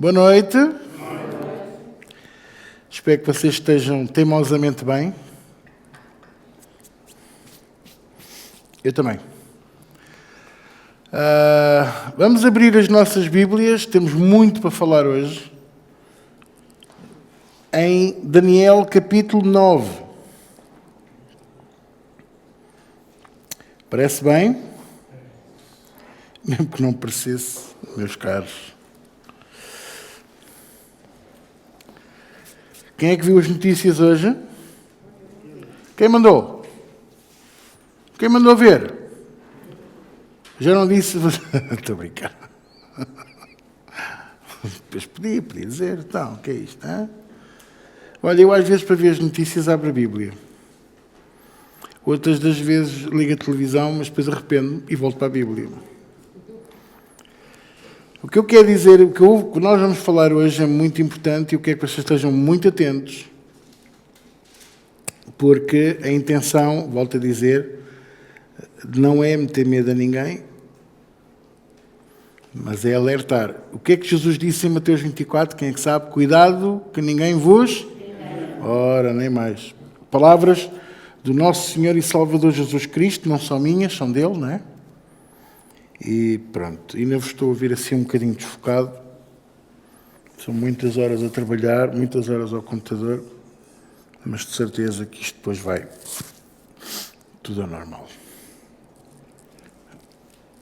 Boa noite. Espero que vocês estejam teimosamente bem. Eu também. Vamos abrir as nossas Bíblias, temos muito para falar hoje, em Daniel capítulo 9. Parece bem? Mesmo que não parecesse, meus caros. Quem é que viu as notícias hoje? Quem mandou? Quem mandou ver? Já não disse... Estou a brincar. Depois podia dizer, então, o que é isto? Hein? Olha, eu às vezes para ver as notícias abro a Bíblia. Outras das vezes ligo a televisão, mas depois arrependo-me e volto para a Bíblia. O que eu quero dizer, o que nós vamos falar hoje é muito importante e eu quero que vocês estejam muito atentos, porque a intenção, volto a dizer, não é meter medo a ninguém, mas é alertar. O que é que Jesus disse em Mateus 24? Quem é que sabe? Cuidado que ninguém vos... Ora, nem mais. Palavras do nosso Senhor e Salvador Jesus Cristo, não são minhas, são dele, não é? E pronto, ainda vos estou a ouvir assim um bocadinho desfocado. São muitas horas a trabalhar, muitas horas ao computador, mas de certeza que isto depois vai tudo ao normal.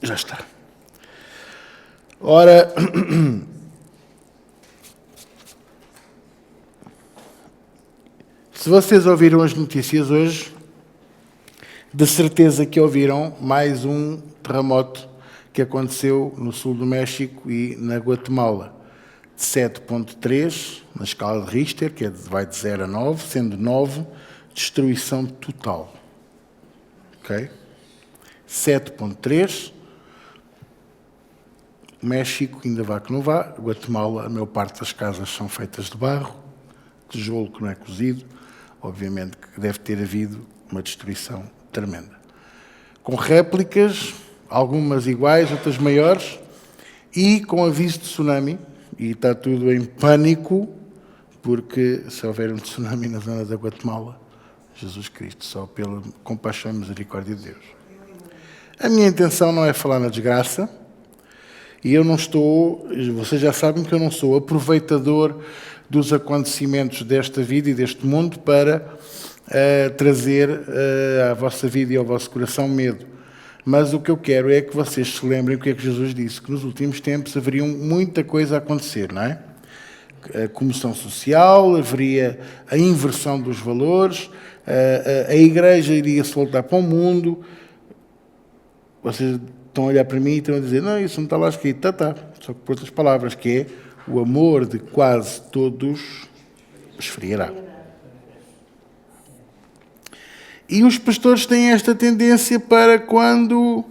Já está. Ora, se vocês ouviram as notícias hoje, de certeza que ouviram mais um terremoto que aconteceu no sul do México e na Guatemala. De 7.3 na escala de Richter, que vai de 0 a 9, sendo 9 destruição total. Ok? 7.3, México ainda vá que não vá, Guatemala, a maior parte das casas são feitas de barro, tijolo que não é cozido, obviamente que deve ter havido uma destruição tremenda. Com réplicas, algumas iguais, outras maiores, e com aviso de tsunami, e está tudo em pânico, porque se houver um tsunami na zona da Guatemala, Jesus Cristo, só pela compaixão e misericórdia de Deus. A minha intenção não é falar na desgraça, e eu não estou, vocês já sabem que eu não sou aproveitador dos acontecimentos desta vida e deste mundo para trazer à vossa vida e ao vosso coração medo. Mas o que eu quero é que vocês se lembrem o que é que Jesus disse, que nos últimos tempos haveria muita coisa a acontecer, não é? A comoção social, haveria a inversão dos valores, a igreja iria se voltar para o mundo. Vocês estão a olhar para mim e estão a dizer, não, isso não está lá escrito, está. Só que por outras palavras, que é o amor de quase todos esfriará. E os pastores têm esta tendência para quando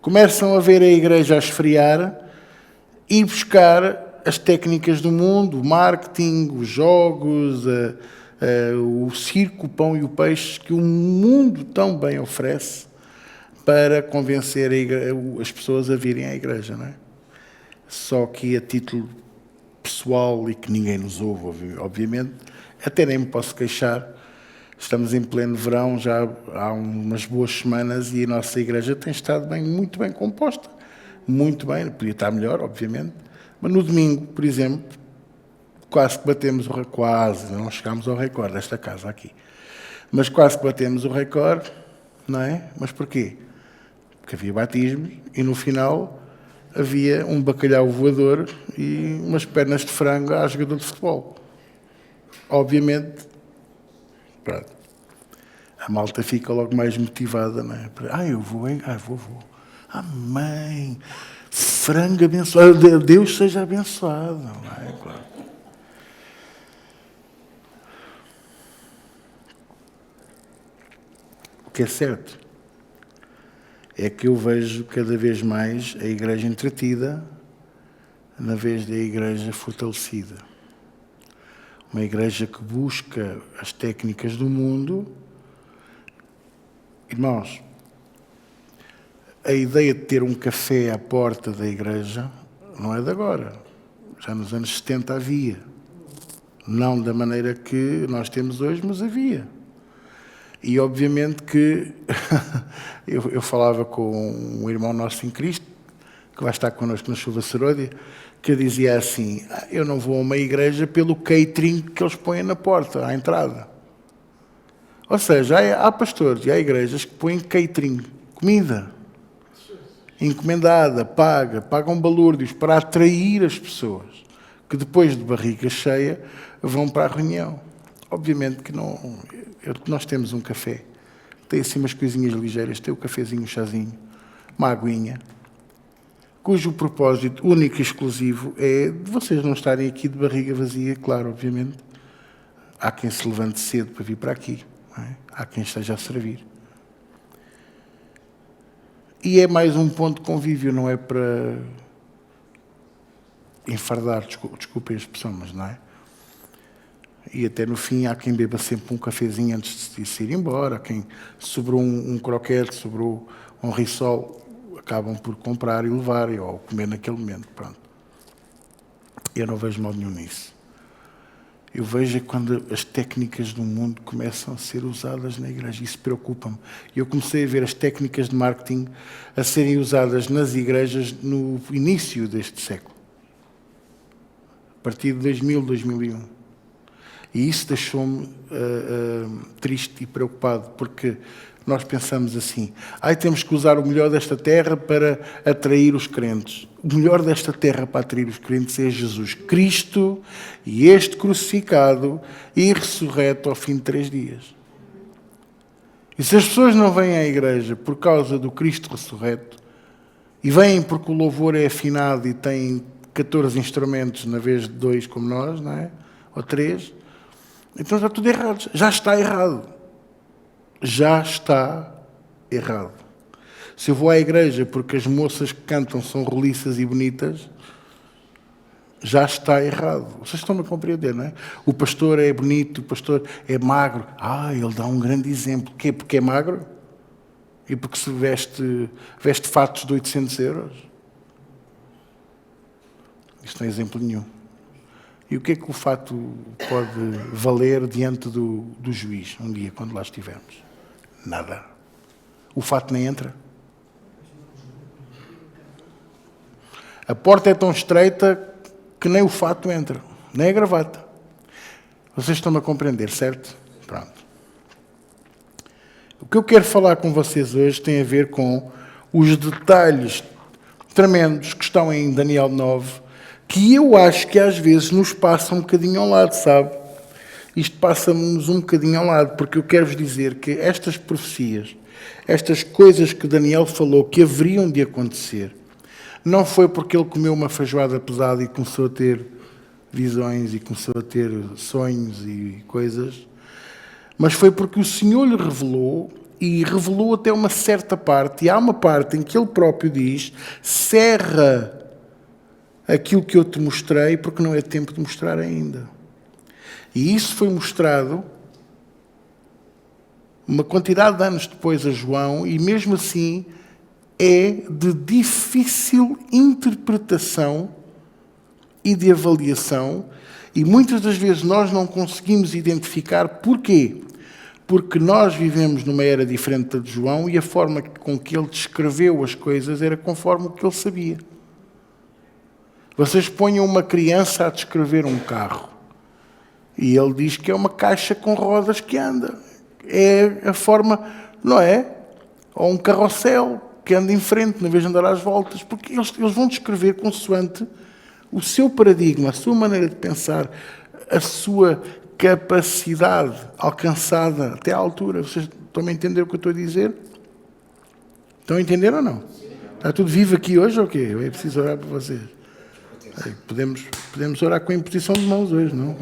começam a ver a igreja a esfriar, ir buscar as técnicas do mundo, o marketing, os jogos, o circo, o pão e o peixe que o mundo tão bem oferece para convencer as pessoas a virem à igreja, não é? Só que a título pessoal e que ninguém nos ouve, obviamente, até nem me posso queixar, estamos em pleno verão, já há umas boas semanas e a nossa igreja tem estado muito bem composta, muito bem, podia estar melhor, obviamente, mas no domingo, por exemplo, quase que batemos não chegámos ao recorde desta casa aqui, mas quase que batemos o recorde, não é? Mas porquê? Porque havia batismos e no final havia um bacalhau voador e umas pernas de frango à jogador de futebol. Obviamente, pronto, a malta fica logo mais motivada, não é? Eu vou, hein? Vou. Amém. Frango abençoado. Deus seja abençoado, não é? Claro. O que é certo é que eu vejo cada vez mais a igreja entretida na vez da igreja fortalecida. Uma igreja que busca as técnicas do mundo. Irmãos, a ideia de ter um café à porta da igreja não é de agora. Já nos anos 70 havia. Não da maneira que nós temos hoje, mas havia. E obviamente que eu falava com um irmão nosso em Cristo, que vai estar connosco na Chuva Seródia, que dizia assim: eu não vou a uma igreja pelo catering que eles põem na porta, à entrada. Ou seja, há pastores e há igrejas que põem catering, comida, encomendada, pagam balúrdios para atrair as pessoas, que depois de barriga cheia vão para a reunião. Obviamente que não. Nós temos um café, tem assim umas coisinhas ligeiras, tem o cafezinho, o chazinho, uma aguinha, cujo propósito único e exclusivo é de vocês não estarem aqui de barriga vazia, claro, obviamente. Há quem se levante cedo para vir para aqui, não é? Há quem esteja a servir. E é mais um ponto de convívio, não é para enfardar, desculpem a expressão, mas não é? E até no fim há quem beba sempre um cafezinho antes de se ir embora, quem sobrou um croquete, sobrou um rissol, acabam por comprar e levar, ou comer naquele momento. Pronto. Eu não vejo mal nenhum nisso. Eu vejo quando as técnicas do mundo começam a ser usadas na igreja. Isso preocupa-me. Eu comecei a ver as técnicas de marketing a serem usadas nas igrejas no início deste século. A partir de 2000, 2001. E isso deixou-me triste e preocupado, porque nós pensamos assim: temos que usar o melhor desta terra para atrair os crentes. O melhor desta terra para atrair os crentes é Jesus Cristo e este crucificado e ressurreto ao fim de 3 dias. E se as pessoas não vêm à igreja por causa do Cristo ressurreto, e vêm porque o louvor é afinado e tem 14 instrumentos na vez de 2 como nós, não é? Ou 3... então está tudo errado. Já está errado. Já está errado. Se eu vou à igreja porque as moças que cantam são roliças e bonitas, já está errado. Vocês estão a compreender, não é? O pastor é bonito, o pastor é magro. Ele dá um grande exemplo. Porquê? Porque é magro? E porque se veste fatos de 800 euros? Isto não é exemplo nenhum. E o que é que o fato pode valer diante do juiz, um dia, quando lá estivermos? Nada. O fato nem entra. A porta é tão estreita que nem o fato entra, nem a gravata. Vocês estão-me a compreender, certo? Pronto. O que eu quero falar com vocês hoje tem a ver com os detalhes tremendos que estão em Daniel 9, que eu acho que às vezes nos passa um bocadinho ao lado, sabe? Isto passa-nos um bocadinho ao lado, porque eu quero-vos dizer que estas profecias, estas coisas que Daniel falou que haveriam de acontecer, não foi porque ele comeu uma feijoada pesada e começou a ter visões e começou a ter sonhos e coisas, mas foi porque o Senhor lhe revelou, e revelou até uma certa parte, e há uma parte em que ele próprio diz: cerra aquilo que eu te mostrei, porque não é tempo de mostrar ainda. E isso foi mostrado uma quantidade de anos depois a João, e mesmo assim é de difícil interpretação e de avaliação, e muitas das vezes nós não conseguimos identificar porquê. Porque nós vivemos numa era diferente da de João, e a forma com que ele descreveu as coisas era conforme o que ele sabia. Vocês ponham uma criança a descrever um carro e ele diz que é uma caixa com rodas que anda. É a forma, não é? Ou um carrossel que anda em frente, na vez de andar às voltas. Porque eles vão descrever consoante o seu paradigma, a sua maneira de pensar, a sua capacidade alcançada até à altura. Vocês estão a entender o que eu estou a dizer? Estão a entender ou não? Está tudo vivo aqui hoje ou quê? É preciso orar por vocês. Podemos orar com a imposição de mãos hoje, não?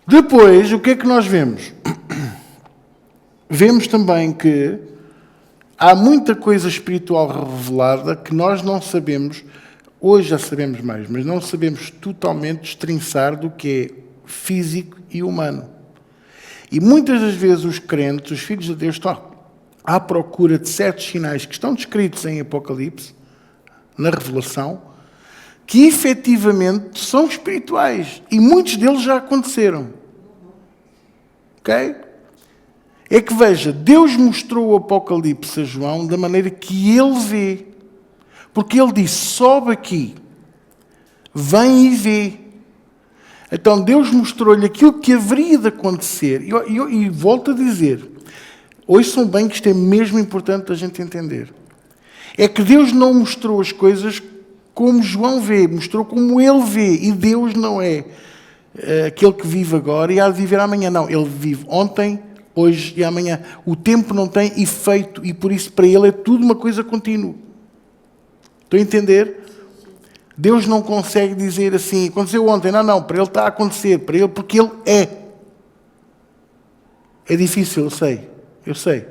Depois, o que é que nós vemos? Vemos também que há muita coisa espiritual revelada que nós não sabemos, hoje já sabemos mais, mas não sabemos totalmente destrinçar do que é físico e humano. E muitas das vezes os crentes, os filhos de Deus, estão à procura de certos sinais que estão descritos em Apocalipse, na Revelação, que efetivamente são espirituais. E muitos deles já aconteceram. Ok? É que veja, Deus mostrou o Apocalipse a João da maneira que ele vê. Porque ele disse, sobe aqui, vem e vê. Então Deus mostrou-lhe aquilo que haveria de acontecer. E volto a dizer, ouçam bem que isto é mesmo importante a gente entender. É que Deus não mostrou as coisas como João vê, mostrou como ele vê. E Deus não é aquele que vive agora e há de viver amanhã. Não, ele vive ontem, hoje e amanhã. O tempo não tem efeito e por isso para ele é tudo uma coisa contínua. Estão a entender? Deus não consegue dizer assim, aconteceu ontem, não, para ele está a acontecer, para ele, porque ele é. É difícil, eu sei.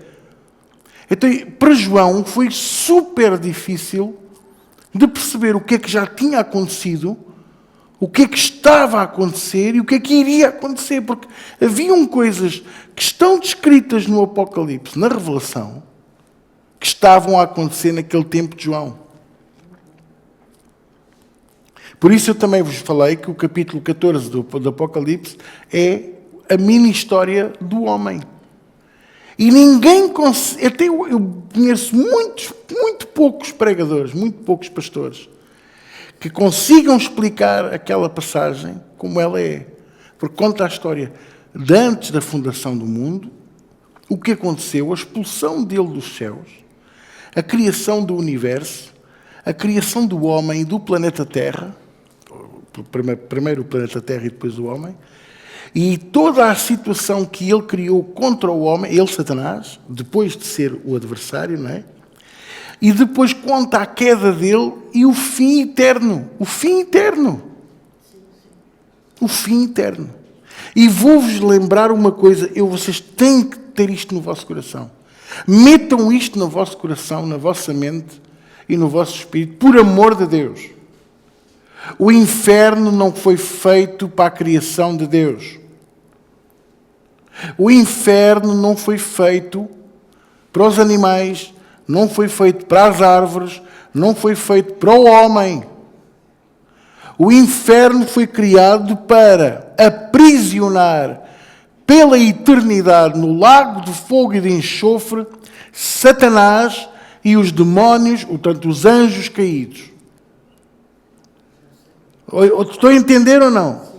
Então, para João foi super difícil de perceber o que é que já tinha acontecido, o que é que estava a acontecer e o que é que iria acontecer, porque haviam coisas que estão descritas no Apocalipse, na Revelação, que estavam a acontecer naquele tempo de João. Por isso eu também vos falei que o capítulo 14 do Apocalipse é a mini história do homem. E ninguém consegue, até eu conheço muito poucos pregadores, muito poucos pastores, que consigam explicar aquela passagem como ela é. Porque conta a história de antes da fundação do mundo, o que aconteceu, a expulsão dele dos céus, a criação do universo, a criação do homem e do planeta Terra, primeiro o planeta Terra e depois o homem, e toda a situação que ele criou contra o homem, ele, Satanás, depois de ser o adversário, não é? E depois conta a queda dele e o fim eterno. O fim eterno. O fim eterno. E vou-vos lembrar uma coisa, vocês têm que ter isto no vosso coração. Metam isto no vosso coração, na vossa mente e no vosso espírito, por amor de Deus. O inferno não foi feito para a criação de Deus. O inferno não foi feito para os animais, não foi feito para as árvores, não foi feito para o homem. O inferno foi criado para aprisionar pela eternidade no lago de fogo e de enxofre Satanás e os demónios, portanto os anjos caídos. Estou a entender ou não?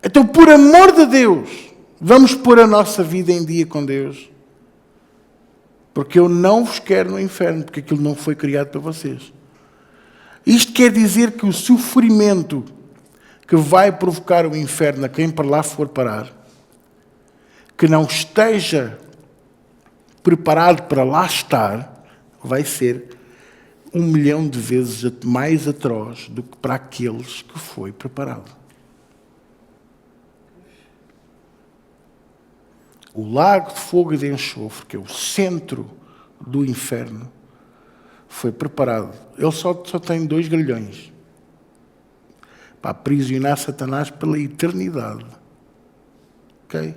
Então, por amor de Deus, vamos pôr a nossa vida em dia com Deus. Porque eu não vos quero no inferno, porque aquilo não foi criado para vocês. Isto quer dizer que o sofrimento que vai provocar o inferno a quem para lá for parar, que não esteja preparado para lá estar, vai ser 1.000.000 de vezes mais atroz do que para aqueles que foi preparado. O lago de fogo e de enxofre, que é o centro do inferno, foi preparado. Ele só tem 2 grilhões para aprisionar Satanás pela eternidade. Ok?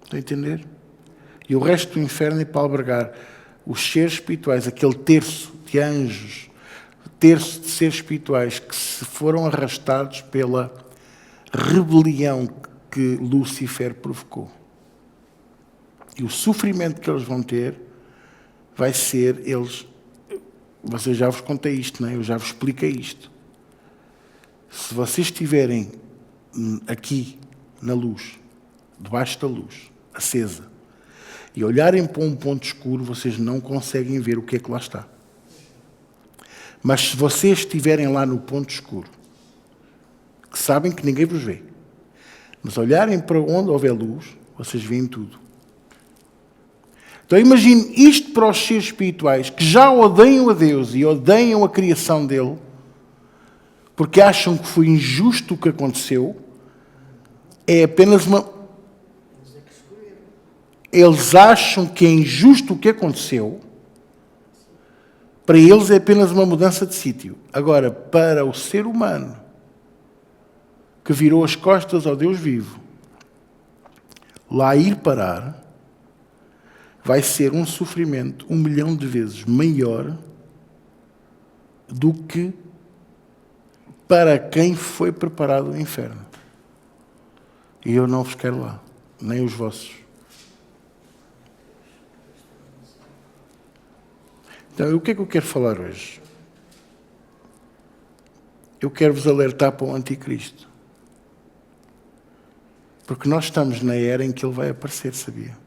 Estão a entender? E o resto do inferno é para albergar os seres espirituais, aquele terço de anjos, terço de seres espirituais que se foram arrastados pela rebelião que Lúcifer provocou. E o sofrimento que eles vão ter vai ser eles... Vocês já vos contei isto, não é? Eu já vos expliquei isto. Se vocês estiverem aqui na luz, debaixo da luz, acesa, e olharem para um ponto escuro, vocês não conseguem ver o que é que lá está. Mas se vocês estiverem lá no ponto escuro, que sabem que ninguém vos vê, mas olharem para onde houver luz, vocês veem tudo. Então imagine isto para os seres espirituais que já odeiam a Deus e odeiam a criação dele, porque acham que foi injusto o que aconteceu. É apenas uma... Eles acham que é injusto o que aconteceu. Para eles é apenas uma mudança de sítio. Agora, para o ser humano que virou as costas ao Deus vivo, lá ir parar vai ser um sofrimento 1 milhão de vezes maior do que para quem foi preparado o inferno. E eu não vos quero lá, nem os vossos. Então, o que é que eu quero falar hoje? Eu quero vos alertar para o anticristo. Porque nós estamos na era em que ele vai aparecer, sabia?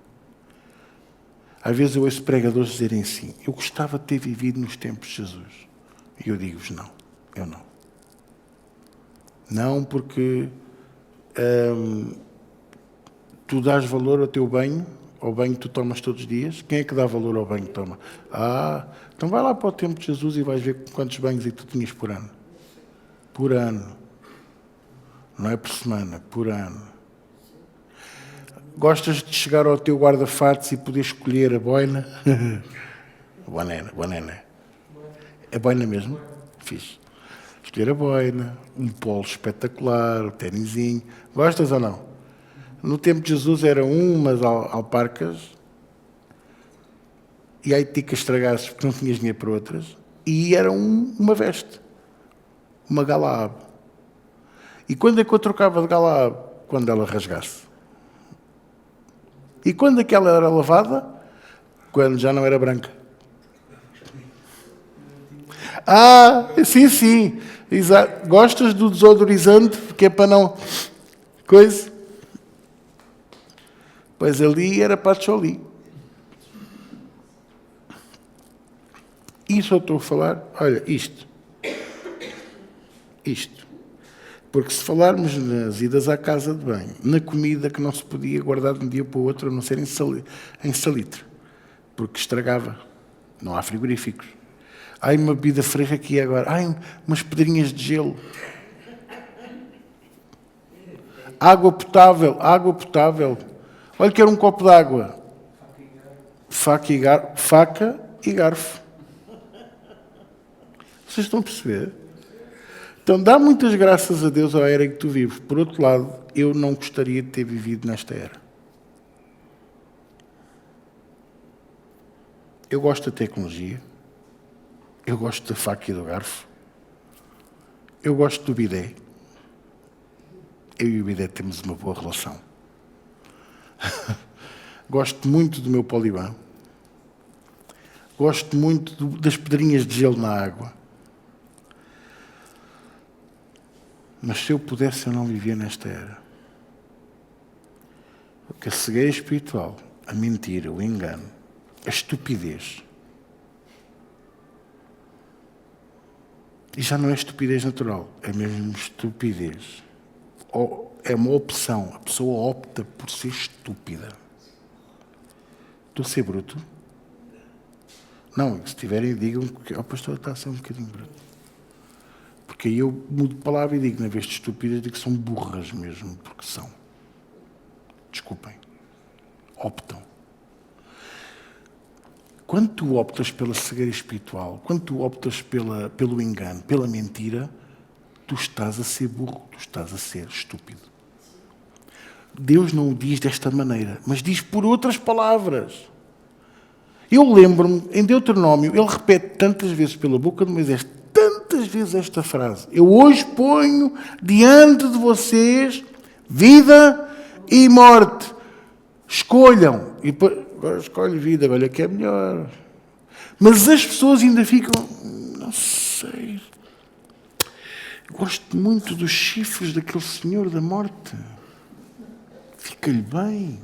Às vezes eu ouço pregadores dizerem assim: eu gostava de ter vivido nos tempos de Jesus. E eu digo-vos: não, eu não. Não, porque tu dás valor ao teu banho, ao banho que tu tomas todos os dias. Quem é que dá valor ao banho que toma? Então vai lá para o tempo de Jesus e vais ver quantos banhos tu tinhas por ano. Por ano. Não é por semana, por ano. Gostas de chegar ao teu guarda-fatos e poder escolher a boina? Boina. É boina mesmo? Fixe. Escolher a boina, um polo espetacular, o tênisinho. Gostas ou não? No tempo de Jesus eram umas alparcas e aí te estragasses porque não tinhas dinheiro para outras, e era uma veste, uma Galaab. E quando é que eu trocava de Galaab? Quando ela rasgasse. E quando aquela era lavada? Quando já não era branca. Sim. Exato. Gostas do desodorizante, que é para não... coisa? Pois ali era patchouli. Isso eu estou a falar, olha, isto. Porque se falarmos nas idas à casa de banho, na comida que não se podia guardar de um dia para o outro, a não ser em salitre, porque estragava. Não há frigoríficos. Ai, uma bebida fresca aqui agora. Ai, umas pedrinhas de gelo. Água potável. Olha, quero um copo de água. Faca e garfo. Vocês estão a perceber? Então, dá muitas graças a Deus à era em que tu vives. Por outro lado, eu não gostaria de ter vivido nesta era. Eu gosto da tecnologia. Eu gosto da faca e do garfo. Eu gosto do bidé. Eu e o bidé temos uma boa relação. Gosto muito do meu poliban. Gosto muito das pedrinhas de gelo na água. Mas se eu pudesse, eu não vivia nesta era. Porque a cegueira espiritual, a mentira, o engano, a estupidez. E já não é estupidez natural, é mesmo estupidez. É uma opção. A pessoa opta por ser estúpida. Estou a ser bruto? Não, se tiverem, digam que o pastor está a ser um bocadinho bruto. Porque aí eu mudo de palavra e digo, na vez de estúpidas, digo que são burras mesmo, porque são. Desculpem. Optam. Quando tu optas pela cegueira espiritual, quando tu optas pelo engano, pela mentira, tu estás a ser burro, tu estás a ser estúpido. Deus não o diz desta maneira, mas diz por outras palavras. Eu lembro-me, em Deuteronômio, ele repete tantas vezes pela boca de Moisés, tantas vezes esta frase: eu hoje ponho diante de vocês vida e morte. Escolham. E depois, agora escolhe vida, olha que é melhor. Mas as pessoas ainda ficam, não sei. Gosto muito dos chifres daquele senhor da morte. Fica-lhe bem.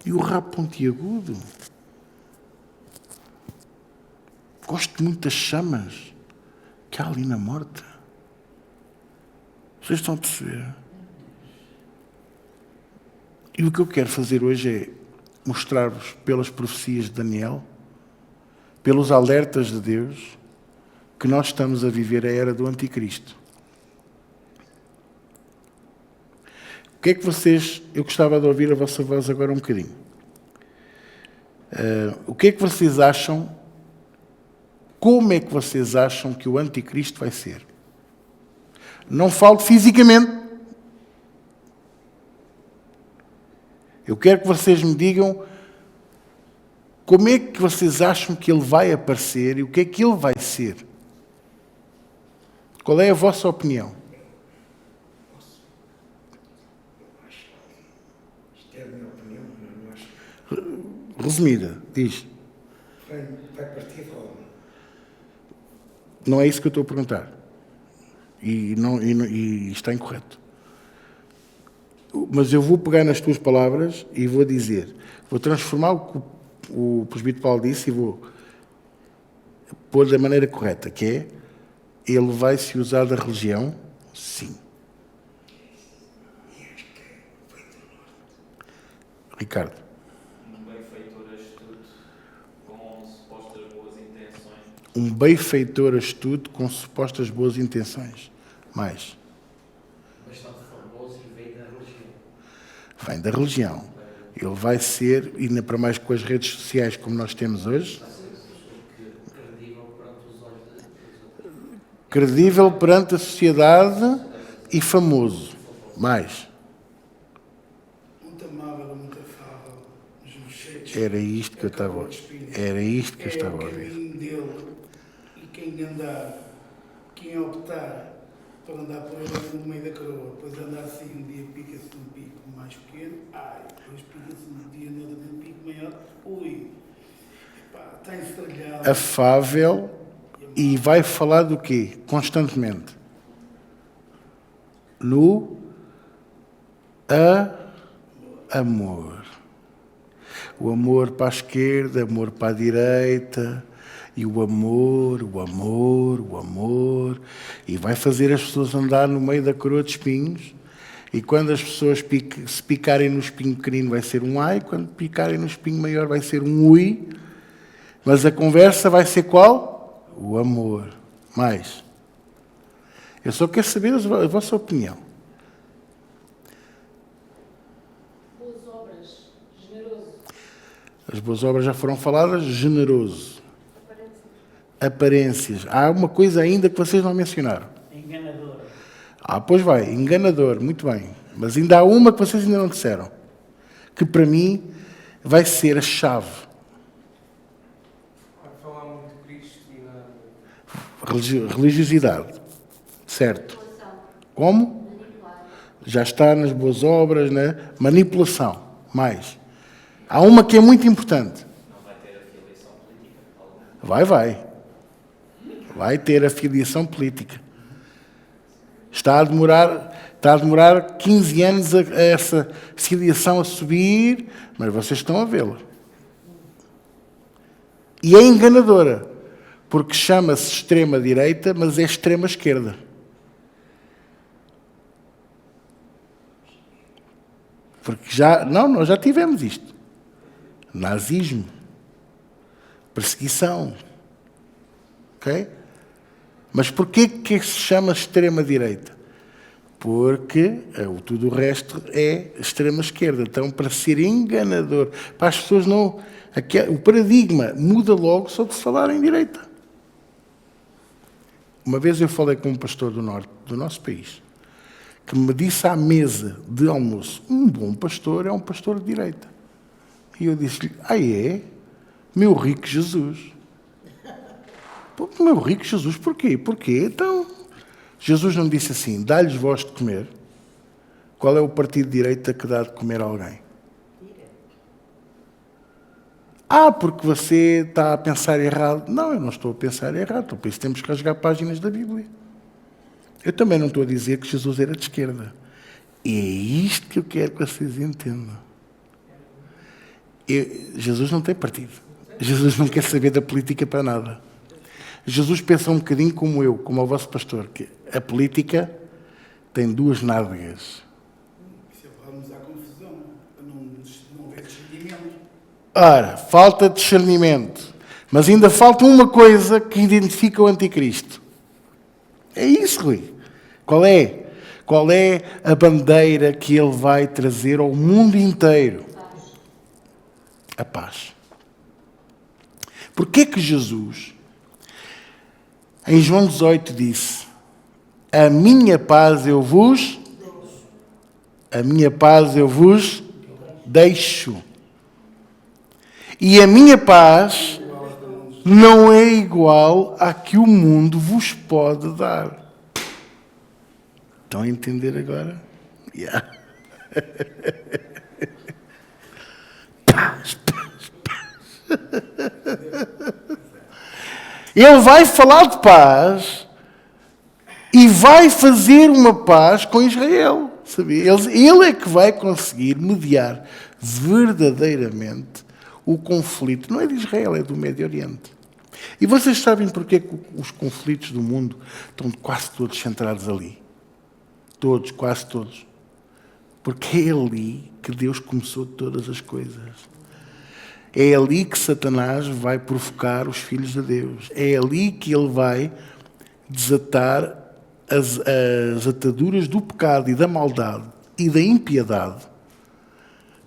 E o rabo pontiagudo. Gosto muito das chamas que há ali na morte. Vocês estão a perceber? E o que eu quero fazer hoje é mostrar-vos, pelas profecias de Daniel, pelos alertas de Deus, que nós estamos a viver a era do anticristo. O que é que vocês... Eu gostava de ouvir a vossa voz agora um bocadinho. O que é que vocês acham? Como é que vocês acham que o anticristo vai ser? Não falo fisicamente. Eu quero que vocês me digam Como é que vocês acham que ele vai aparecer e o que é que ele vai ser? Qual é a vossa opinião? Isto é a minha opinião, eu acho que Resumida, diz. vai partir de Roma. Não é isso que eu estou a perguntar. E está incorreto. Mas eu vou pegar nas tuas palavras e vou dizer, vou transformar o que o presbítero Paulo disse e vou pôr da maneira correta, que é, ele vai se usar da religião? Sim. Ricardo. Um benfeitor astuto com supostas boas intenções. Um benfeitor astuto com supostas boas intenções. Mais. Bastante famoso e veio da religião. Vem da religião. Ele vai ser, ainda para mais com as redes sociais como nós temos hoje, Credível perante os olhos da credível perante a sociedade e famoso. Mais. Muito amável, muito afável, Jesus cheio. Era isto que eu estava a o ouvir. caminho dele. E quem andar, quem optar por andar por ele no meio da coroa, depois andar assim, um dia pica-se num pico mais pequeno, depois pica-se num dia num pico maior, está estrelhado. Afável e vai falar do quê? Constantemente. No amor. O amor para a esquerda, o amor para a direita, e o amor. E vai fazer as pessoas andar no meio da coroa de espinhos. E quando as pessoas se picarem no espinho pequenino vai ser um ai, quando picarem no espinho maior vai ser um ui. Mas a conversa vai ser qual? O amor. Mais. Eu só quero saber a vossa opinião. Boas obras, generoso. As boas obras já foram faladas, generoso. Aparências. Há uma coisa ainda que vocês não mencionaram. enganadora. Pois vai, enganador, muito bem. Mas ainda há uma que vocês ainda não disseram. Que para mim vai ser a chave. Vai falar muito de Cristo e na... Religiosidade. Certo. Como? Já está nas boas obras, né? Manipulação. Mais. Há uma que é muito importante. Não vai ter afiliação política alguma. Vai ter afiliação política. Está a demorar 15 anos a essa filiação a subir, mas vocês estão a vê-la. E é enganadora, porque chama-se extrema-direita, mas é extrema-esquerda. Porque nós já tivemos isto. Nazismo. Perseguição. Ok? Mas porquê que se chama extrema-direita? Porque tudo o resto é extrema-esquerda. Então, para ser enganador, para as pessoas não... o paradigma muda logo só de se falar em direita. Uma vez eu falei com um pastor do norte do nosso país, que me disse à mesa de almoço, um bom pastor é um pastor de direita. E eu disse-lhe, é? Meu rico Jesus. Meu rico Jesus, porquê? Porquê? Então, Jesus não disse assim, dá-lhes vós de comer. Qual é o partido de direita que dá de comer a alguém? Porque você está a pensar errado. Não, eu não estou a pensar errado. Então, por isso temos que rasgar páginas da Bíblia. Eu também não estou a dizer que Jesus era de esquerda. E é isto que eu quero que vocês entendam. Jesus não tem partido. Jesus não quer saber da política para nada. Jesus pensa um bocadinho como eu, como o vosso pastor, que a política tem duas nádegas. Isso vamos à confusão, para não haver discernimento. Ora, falta discernimento. Mas ainda falta uma coisa que identifica o anticristo. É isso, Rui. Qual é? Qual é a bandeira que ele vai trazer ao mundo inteiro? A paz. Porquê que Jesus, em João 18, disse: a minha paz eu vos deixo. E a minha paz não é igual à que o mundo vos pode dar. Estão a entender agora? Yeah. Paz. Ele vai falar de paz e vai fazer uma paz com Israel. Sabia? Ele é que vai conseguir mediar verdadeiramente o conflito. Não é de Israel, é do Médio Oriente. E vocês sabem porque que os conflitos do mundo estão quase todos centrados ali? Todos, quase todos. Porque é ali que Deus começou todas as coisas. É ali que Satanás vai provocar os filhos de Deus. É ali que ele vai desatar as ataduras do pecado e da maldade e da impiedade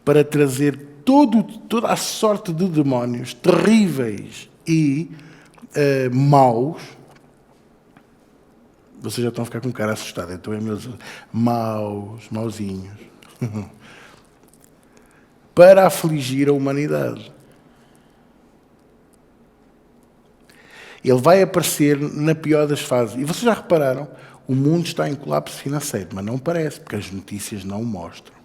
para trazer toda a sorte de demónios terríveis e maus. Vocês já estão a ficar com um cara assustado. Então é meus mauzinhos. Para afligir a humanidade. Ele vai aparecer na pior das fases. E vocês já repararam, o mundo está em colapso financeiro, mas não parece, porque as notícias não o mostram.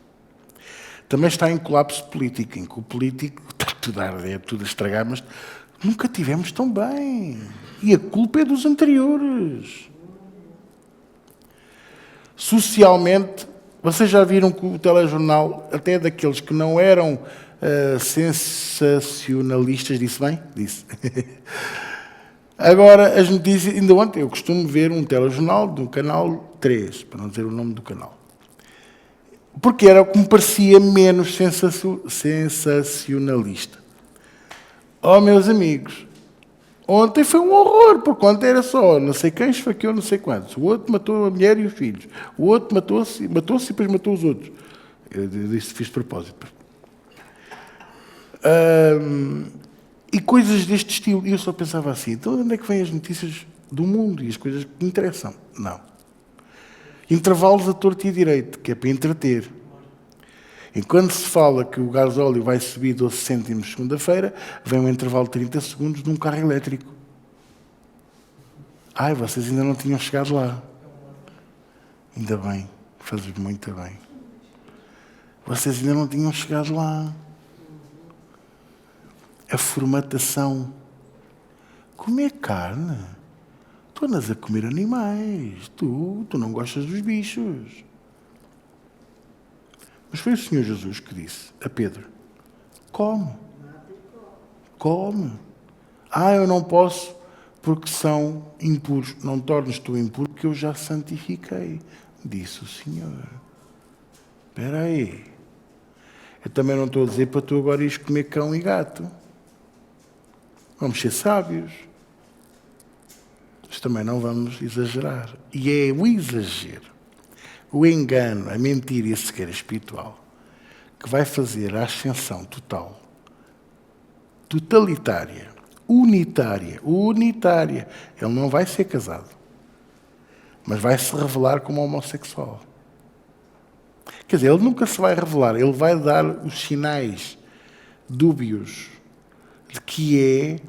Também está em colapso político, em que o político está tudo a arder, tudo a estragar, mas nunca tivemos tão bem. E a culpa é dos anteriores. Socialmente, vocês já viram que o telejornal, até daqueles que não eram sensacionalistas, disse bem? Disse. Agora, as notícias, ainda ontem eu costumo ver um telejornal do canal 3, para não dizer o nome do canal. Porque era o que me parecia menos sensacionalista. Oh, meus amigos, ontem foi um horror, porque ontem era só, não sei quem esfaqueou não sei quantos. O outro matou a mulher e os filhos. O outro matou-se e depois matou os outros. Eu disse, fiz de propósito. E coisas deste estilo. E eu só pensava assim, então onde é que vêm as notícias do mundo e as coisas que me interessam? Não. Intervalos a torto e a direito, que é para entreter. E quando se fala que o gasóleo vai subir 12 cêntimos segunda-feira, vem um intervalo de 30 segundos de um carro elétrico. Ai, vocês ainda não tinham chegado lá. Ainda bem, fazes muito bem. Vocês ainda não tinham chegado lá. A formatação. Comer carne. Tu andas a comer animais. Tu não gostas dos bichos. Mas foi o Senhor Jesus que disse a Pedro: come. Come. Eu não posso porque são impuros. Não tornes tu impuro porque eu já santifiquei. Disse o Senhor. Espera aí. Eu também não estou a dizer para tu agora ires comer cão e gato. Vamos ser sábios. Mas também não vamos exagerar. E é o exagero, o engano, a mentira e a cegueira espiritual que vai fazer a ascensão total, totalitária, unitária. Ele não vai ser casado, mas vai se revelar como homossexual. Quer dizer, ele nunca se vai revelar, ele vai dar os sinais dúbios de que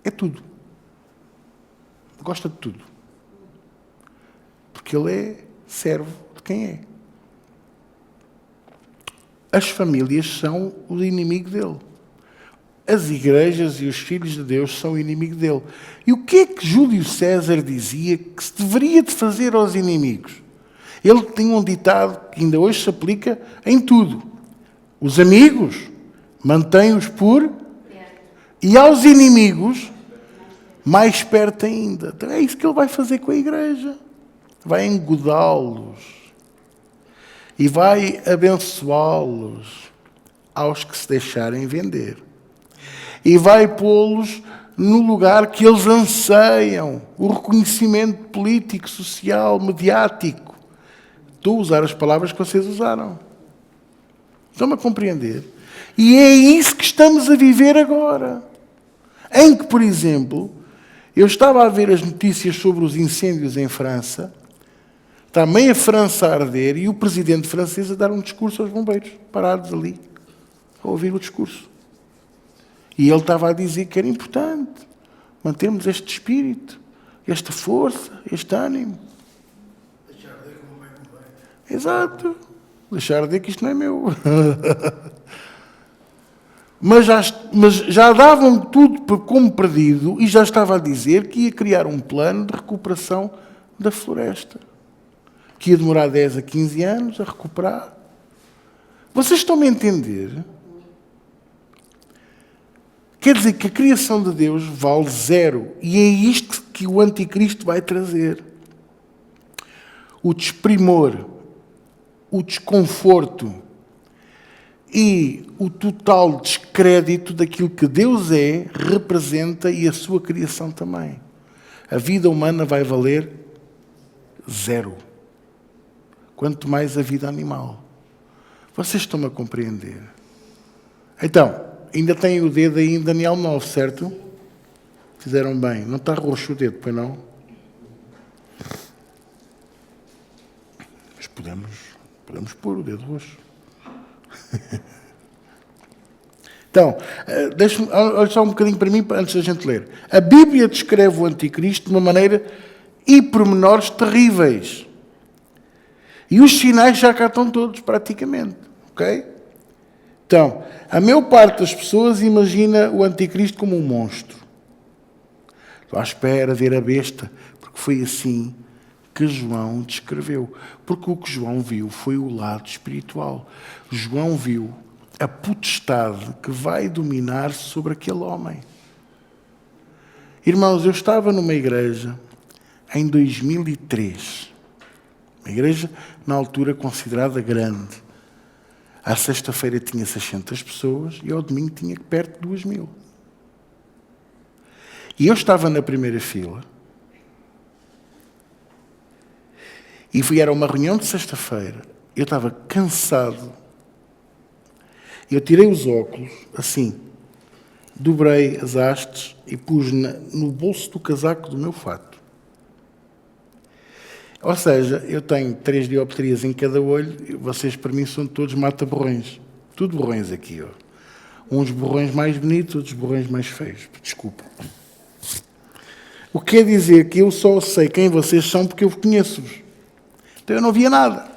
é tudo. Gosta de tudo. Porque ele é servo de quem é. As famílias são o inimigo dele. As igrejas e os filhos de Deus são o inimigo dele. E o que é que Júlio César dizia que se deveria de fazer aos inimigos? Ele tinha um ditado que ainda hoje se aplica em tudo. Os amigos, mantém-os por... E aos inimigos, mais perto ainda. Então é isso que ele vai fazer com a igreja. Vai engodá-los. E vai abençoá-los aos que se deixarem vender. E vai pô-los no lugar que eles anseiam. O reconhecimento político, social, mediático. Estou a usar as palavras que vocês usaram. Estão-me a compreender? E é isso que estamos a viver agora. Em que, por exemplo, eu estava a ver as notícias sobre os incêndios em França, está meia França a arder e o presidente francês a dar um discurso aos bombeiros, parados ali, a ouvir o discurso. E ele estava a dizer que era importante mantermos este espírito, esta força, este ânimo. Deixar de ver como vai convém. Exato. Deixar de ver que isto não é meu. Mas já davam tudo como perdido e já estava a dizer que ia criar um plano de recuperação da floresta. Que ia demorar 10 a 15 anos a recuperar. Vocês estão-me a entender? Quer dizer que a criação de Deus vale zero. E é isto que o anticristo vai trazer. O desprimor, o desconforto e o total descrédito daquilo que Deus é, representa e a sua criação também. A vida humana vai valer zero. Quanto mais a vida animal. Vocês estão-me a compreender? Então, ainda têm o dedo aí em Daniel 9, certo? Fizeram bem. Não está roxo o dedo, pois não? Mas podemos pôr o dedo roxo. Então, olha só um bocadinho para mim, antes da gente ler. A Bíblia descreve o anticristo de uma maneira e pormenores terríveis. E os sinais já cá estão todos, praticamente. Ok? Então, a maior parte das pessoas imagina o anticristo como um monstro. Estou à espera de ver a besta, porque foi assim que João descreveu. Porque o que João viu foi o lado espiritual. João viu a potestade que vai dominar sobre aquele homem. Irmãos, eu estava numa igreja em 2003. Uma igreja, na altura, considerada grande. À sexta-feira tinha 600 pessoas e ao domingo tinha perto de 2.000. E eu estava na primeira fila. E era uma reunião de sexta-feira. Eu estava cansado. Eu tirei os óculos, assim, dobrei as hastes e pus no bolso do casaco do meu fato. Ou seja, eu tenho 3 dioptrias em cada olho e vocês, para mim, são todos mata-borrões. Tudo borrões aqui, ó. Uns borrões mais bonitos, outros borrões mais feios. Desculpa. O que quer dizer que eu só sei quem vocês são porque eu conheço-vos. Então eu não via nada.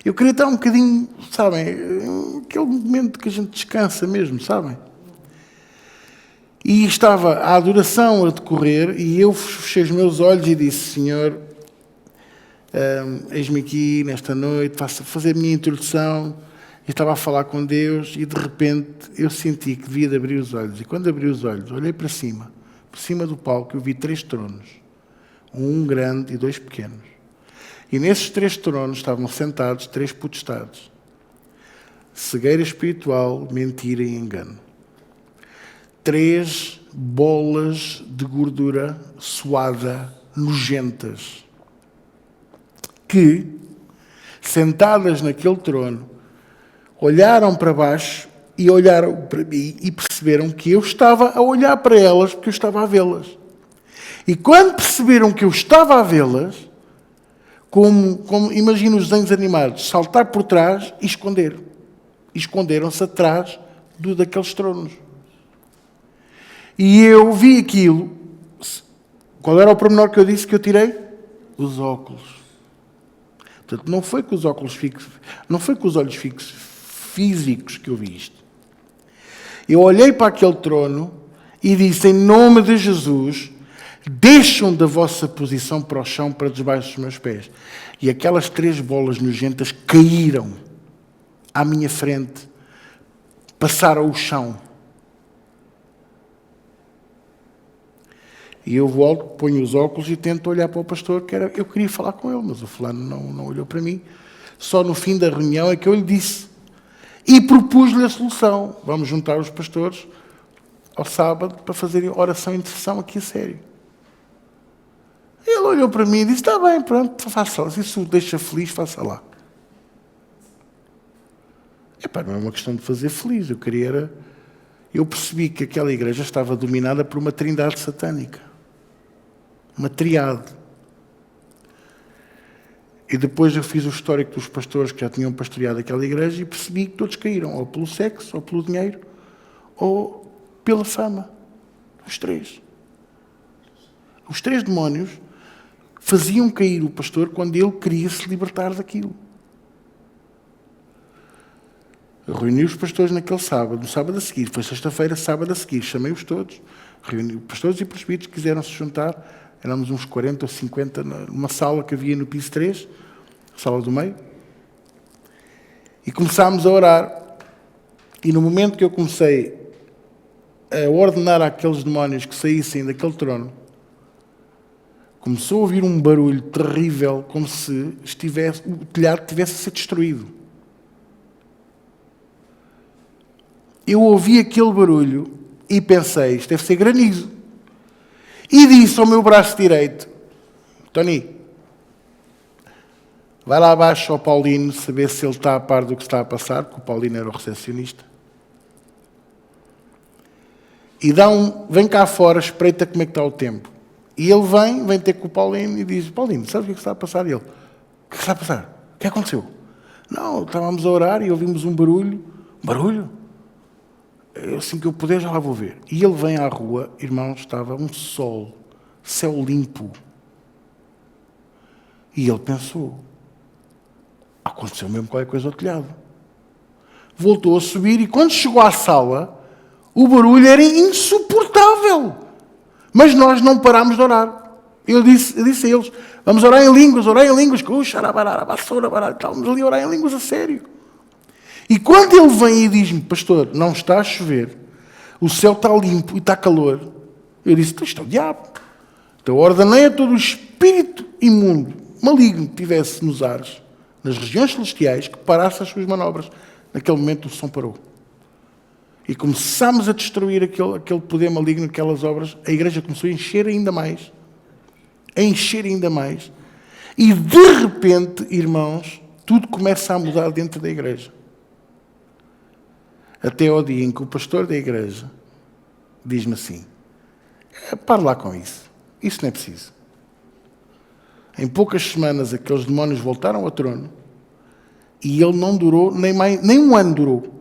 Eu queria estar um bocadinho, sabem, aquele momento que a gente descansa mesmo, sabem? E estava a adoração a decorrer e eu fechei os meus olhos e disse, Senhor, eis-me aqui nesta noite, fazer a minha introdução. Eu estava a falar com Deus e de repente eu senti que devia de abrir os olhos. E quando abri os olhos, olhei para cima, por cima do palco, eu vi 3 tronos. Um grande e 2 pequenos. E nesses 3 tronos estavam sentados 3 potestades. Cegueira espiritual, mentira e engano. 3 bolas de gordura suada, nojentas. Que, sentadas naquele trono, olharam para baixo e olharam para mim e perceberam que eu estava a olhar para elas porque eu estava a vê-las. E quando perceberam que eu estava a vê-las, como imagino os desenhos animados, saltar por trás e esconder. E esconderam-se atrás daqueles tronos. E eu vi aquilo. Qual era o pormenor que eu disse que eu tirei? Os óculos. Portanto, não foi com os óculos fixos, não foi com os olhos fixos, físicos que eu vi isto. Eu olhei para aquele trono e disse, em nome de Jesus, deixam da vossa posição para o chão, para debaixo dos meus pés. E aquelas 3 bolas nojentas caíram à minha frente, passaram o chão. E eu volto, ponho os óculos e tento olhar para o pastor, eu queria falar com ele, mas o fulano não olhou para mim. Só no fim da reunião é que eu lhe disse. E propus-lhe a solução. Vamos juntar os pastores ao sábado para fazerem oração e intercessão aqui a sério. Ele olhou para mim e disse, está bem, pronto, faça lá. Se isso o deixa feliz, faça lá. Epá, não é uma questão de fazer feliz. Eu percebi que aquela igreja estava dominada por uma trindade satânica. Uma triade. E depois eu fiz o histórico dos pastores que já tinham pastoreado aquela igreja e percebi que todos caíram, ou pelo sexo, ou pelo dinheiro, ou Pela fama. Os três. Os três demónios faziam cair o pastor quando ele queria se libertar daquilo. Eu reuni os pastores naquele sábado, no sábado a seguir, foi sexta-feira, sábado a seguir, chamei-os todos, reuni pastores e presbíteros que quiseram se juntar, éramos uns 40 ou 50 numa sala que havia no piso 3, sala do meio, e começámos a orar, e no momento que eu comecei a ordenar àqueles demónios que saíssem daquele trono, começou a ouvir um barulho terrível, como se o telhado tivesse a ser destruído. Eu ouvi aquele barulho e pensei, isto deve ser granizo. E disse ao meu braço direito, Tony, vai lá abaixo ao Paulino saber se ele está a par do que está a passar, porque o Paulino era o recepcionista. E vem cá fora, espreita como é que está o tempo. E ele vem ter com o Paulino e diz, Paulino, sabe o que está a passar? E ele, o que está a passar? O que aconteceu? Não, estávamos a orar e ouvimos um barulho. Barulho? Assim que eu puder já lá vou ver. E ele vem à rua, irmãos, estava um sol, céu limpo. E ele pensou, aconteceu mesmo qualquer coisa ao telhado. Voltou a subir e quando chegou à sala, o barulho era insuportável. Mas nós não parámos de orar. Eu disse a eles, vamos orar em línguas, estávamos ali a orar em línguas a sério. E quando ele vem e diz-me, pastor, não está a chover, o céu está limpo e está calor, eu disse, isto é o diabo. Então ordenei a todo o espírito imundo, maligno que estivesse nos ares, nas regiões celestiais, que parasse as suas manobras. Naquele momento o som parou. E começámos a destruir aquele poder maligno, aquelas obras. A igreja começou a encher ainda mais. E de repente, irmãos, tudo começa a mudar dentro da igreja. Até ao dia em que o pastor da igreja diz-me assim, para lá com isso. Isso não é preciso. Em poucas semanas, aqueles demónios voltaram ao trono e ele não durou, nem um ano durou.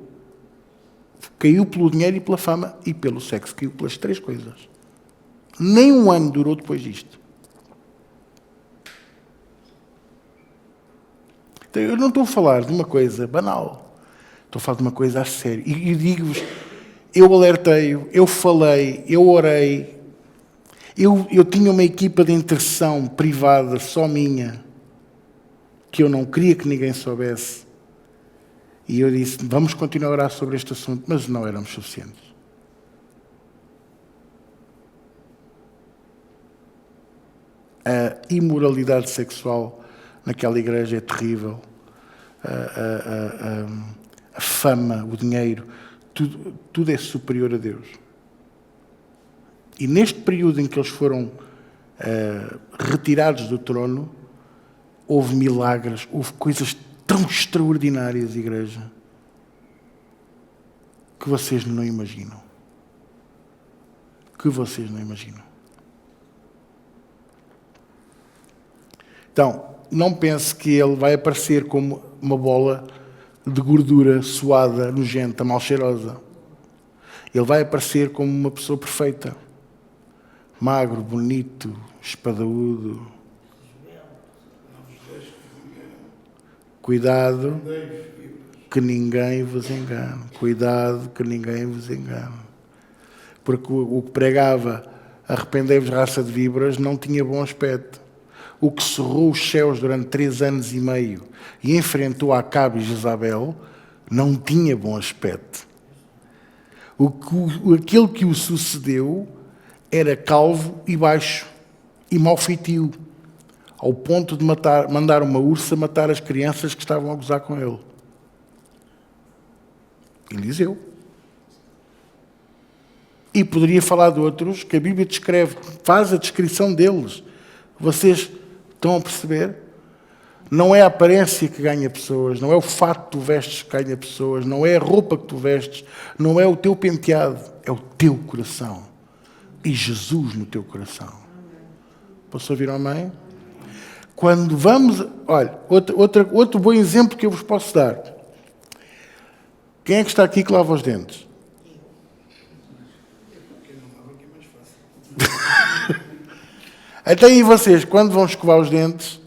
Caiu pelo dinheiro e pela fama e pelo sexo. Caiu pelas três coisas. Nem um ano durou depois disto. Então, eu não estou a falar de uma coisa banal. Estou a falar de uma coisa a sério. E digo-vos, eu alertei-o, eu falei, eu orei. Eu tinha uma equipa de intercessão privada, só minha, que eu não queria que ninguém soubesse. E eu disse, vamos continuar a orar sobre este assunto, mas não éramos suficientes. A imoralidade sexual naquela igreja é terrível. A fama, o dinheiro, tudo é superior a Deus. E neste período em que eles foram retirados do trono, houve milagres, houve coisas tão extraordinárias, igreja, que vocês não imaginam. Então, não pense que ele vai aparecer como uma bola de gordura suada, nojenta, mal cheirosa. Ele vai aparecer como uma pessoa perfeita. Magro, bonito, espadaúdo. Cuidado que ninguém vos engane. Cuidado que ninguém vos engane. Porque o que pregava arrependei-vos, raça de víboras, não tinha bom aspecto. O que cerrou os céus durante 3 anos e meio e enfrentou Acabe e Jezabel, não tinha bom aspecto. Aquele que o sucedeu era calvo e baixo e mau feitio, ao ponto de mandar uma ursa matar as crianças que estavam a gozar com ele. Eliseu. E poderia falar de outros que a Bíblia descreve, faz a descrição deles. Vocês estão a perceber? Não é a aparência que ganha pessoas, não é o fato que tu vestes que ganha pessoas, não é a roupa que tu vestes, não é o teu penteado, é o teu coração. E Jesus no teu coração. Posso ouvir amém? Quando vamos... Olha, outro bom exemplo que eu vos posso dar. Quem é que está aqui que lava os dentes? Até aí vocês, quando vão escovar os dentes,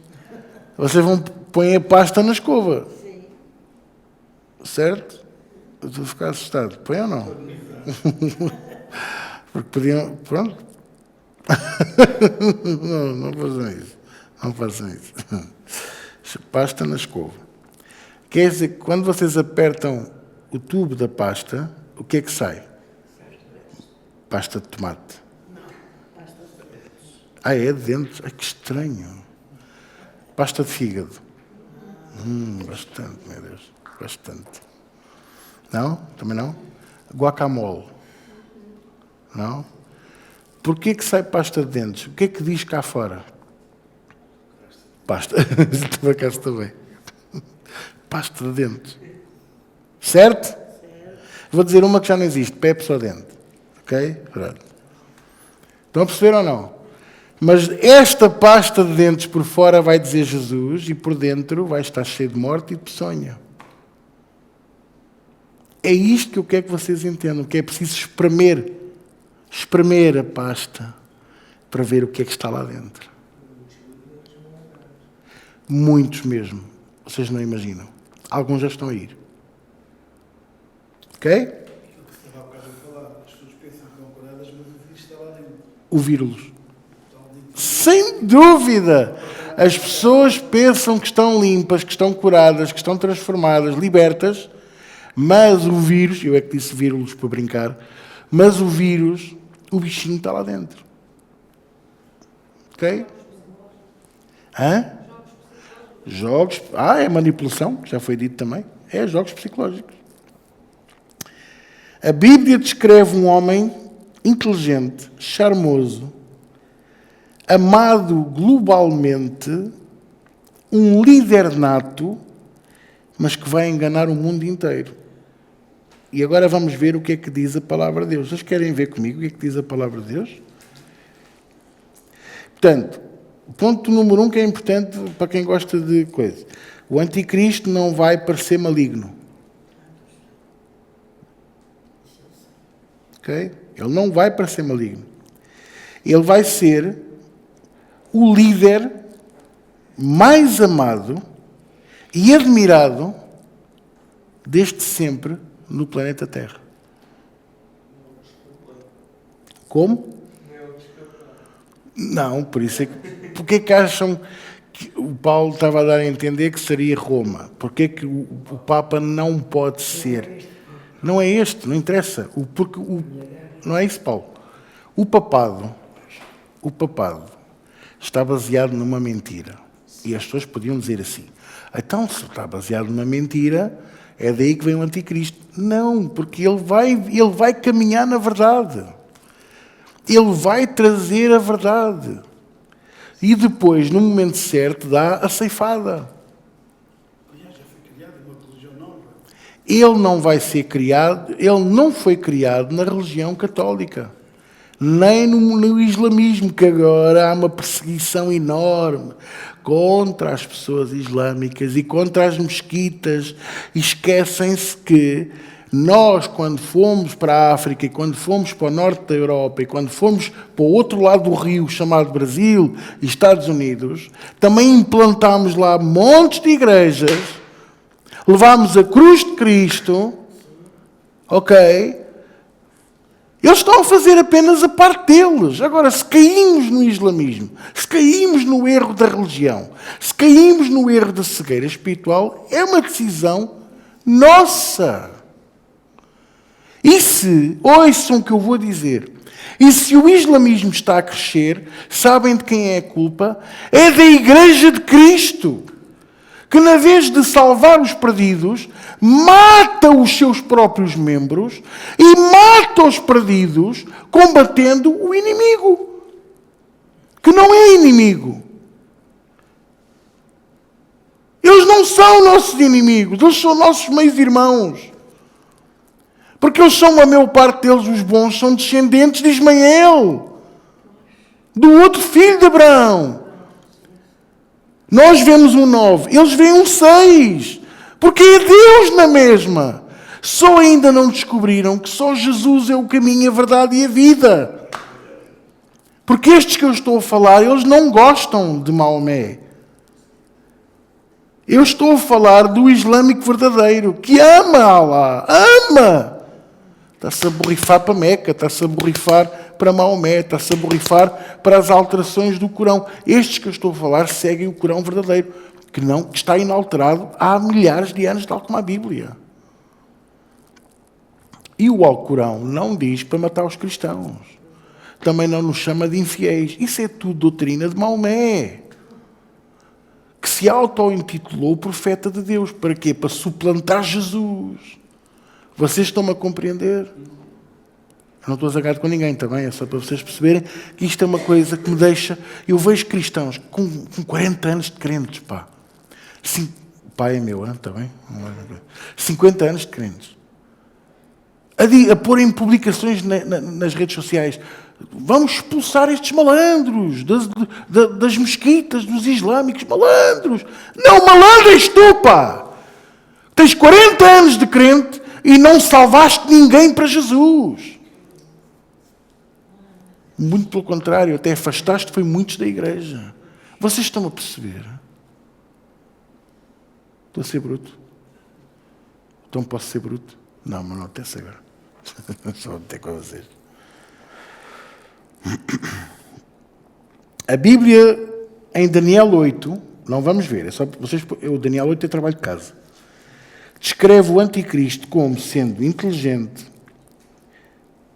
vocês vão pôr a pasta na escova. Sim. Certo? Eu estou a ficar assustado. Põe ou não? Porque podiam... Pronto. Não façam isso. Não façam isso. Pasta na escova. Quer dizer que quando vocês apertam o tubo da pasta, o que é que sai? Pasta de tomate. Ah, é de dentes? Ai, que estranho. Pasta de fígado. Bastante, meu Deus. Bastante. Não? Também não? Guacamole. Não? Porquê que sai pasta de dentes? O que é que diz cá fora? Pasta. Por acaso também. Pasta de dentes. Certo? Vou dizer uma que já não existe. Pepsi ao dente. Ok? Pronto. Estão a perceber ou não? Mas esta pasta de dentes por fora vai dizer Jesus e por dentro vai estar cheio de morte e de peçonha. É isto que eu quero que vocês entendam, que é preciso espremer a pasta para ver o que é que está lá dentro. Muitos mesmo. Vocês não imaginam. Alguns já estão a ir. Ok? Aquilo que se estava há bocado a falar, as pessoas pensam que estão curadas, mas o vírus está lá dentro. O vírus. Sem dúvida! As pessoas pensam que estão limpas, que estão curadas, que estão transformadas, libertas, mas o vírus, eu é que disse vírus para brincar, mas o vírus, o bichinho está lá dentro. Ok? Hã? Jogos. É manipulação, que já foi dito também. É jogos psicológicos. A Bíblia descreve um homem inteligente, charmoso, amado globalmente, um líder nato, mas que vai enganar o mundo inteiro. E agora vamos ver o que é que diz a palavra de Deus. Vocês querem ver comigo o que é que diz a palavra de Deus? Portanto, ponto número 1 que é importante para quem gosta de coisa. O anticristo não vai parecer maligno. Ok? Ele não vai parecer maligno. Ele vai ser o líder mais amado e admirado desde sempre no planeta Terra. Como? Não, por isso é que... Porquê que acham que o Paulo estava a dar a entender que seria Roma? Porquê que o Papa não pode ser? Não é este, não interessa. Não é isso, Paulo. O papado está baseado numa mentira. E as pessoas podiam dizer assim, então se está baseado numa mentira, é daí que vem o anticristo. Não, porque ele vai caminhar na verdade. Ele vai trazer a verdade. E depois, no momento certo, dá a ceifada. Aliás, já foi criada uma religião nova. Ele não vai ser criado, ele não foi criado na religião católica. Nem no islamismo, que agora há uma perseguição enorme contra as pessoas islâmicas e contra as mesquitas. E esquecem-se que nós, quando fomos para a África, e quando fomos para o norte da Europa, e quando fomos para o outro lado do rio, chamado Brasil e Estados Unidos, também implantámos lá montes de igrejas, levámos a cruz de Cristo, ok? Eles estão a fazer apenas a parte deles. Agora, se caímos no islamismo, se caímos no erro da religião, se caímos no erro da cegueira espiritual, é uma decisão nossa. E se, ouçam o que eu vou dizer, e se o islamismo está a crescer, sabem de quem é a culpa? É da Igreja de Cristo, que na vez de salvar os perdidos, mata os seus próprios membros e mata os perdidos combatendo o inimigo, que não é inimigo. Eles não são nossos inimigos, eles são nossos meios-irmãos. Porque eles são, a maior parte deles, os bons, são descendentes de Ismael, do outro filho de Abraão. Nós vemos um 9, eles veem um 6, porque é Deus na mesma. Só ainda não descobriram que só Jesus é o caminho, a verdade e a vida. Porque estes que eu estou a falar, eles não gostam de Maomé. Eu estou a falar do islâmico verdadeiro, que ama Allah, ama! Está-se a borrifar para Meca, está-se a borrifar para Maomé, está-se a borrifar para as alterações do Corão. Estes que eu estou a falar seguem o Corão verdadeiro, que está inalterado há milhares de anos, tal como a Bíblia. E o Alcorão não diz para matar os cristãos. Também não nos chama de infiéis. Isso é tudo doutrina de Maomé, que se auto-intitulou profeta de Deus. Para quê? Para suplantar Jesus. Vocês estão-me a compreender? Eu não estou zangado com ninguém também, é só para vocês perceberem que isto é uma coisa que me deixa... Eu vejo cristãos com 40 anos de crentes, pá. O pai é meu, está bem? 50 anos de crentes. A porem publicações nas redes sociais. Vamos expulsar estes malandros das mesquitas, dos islâmicos. Malandros! Não, malandro és tu, pá! Tens 40 anos de crente e não salvaste ninguém para Jesus. Muito pelo contrário, até afastaste foi muitos da igreja. Vocês estão a perceber? Estou a ser bruto? Então posso ser bruto? Não, mas não até sei agora. Só até com vocês. A Bíblia, em Daniel 8, não vamos ver, é só vocês, o Daniel 8 é trabalho de casa. Descreve o anticristo como sendo inteligente,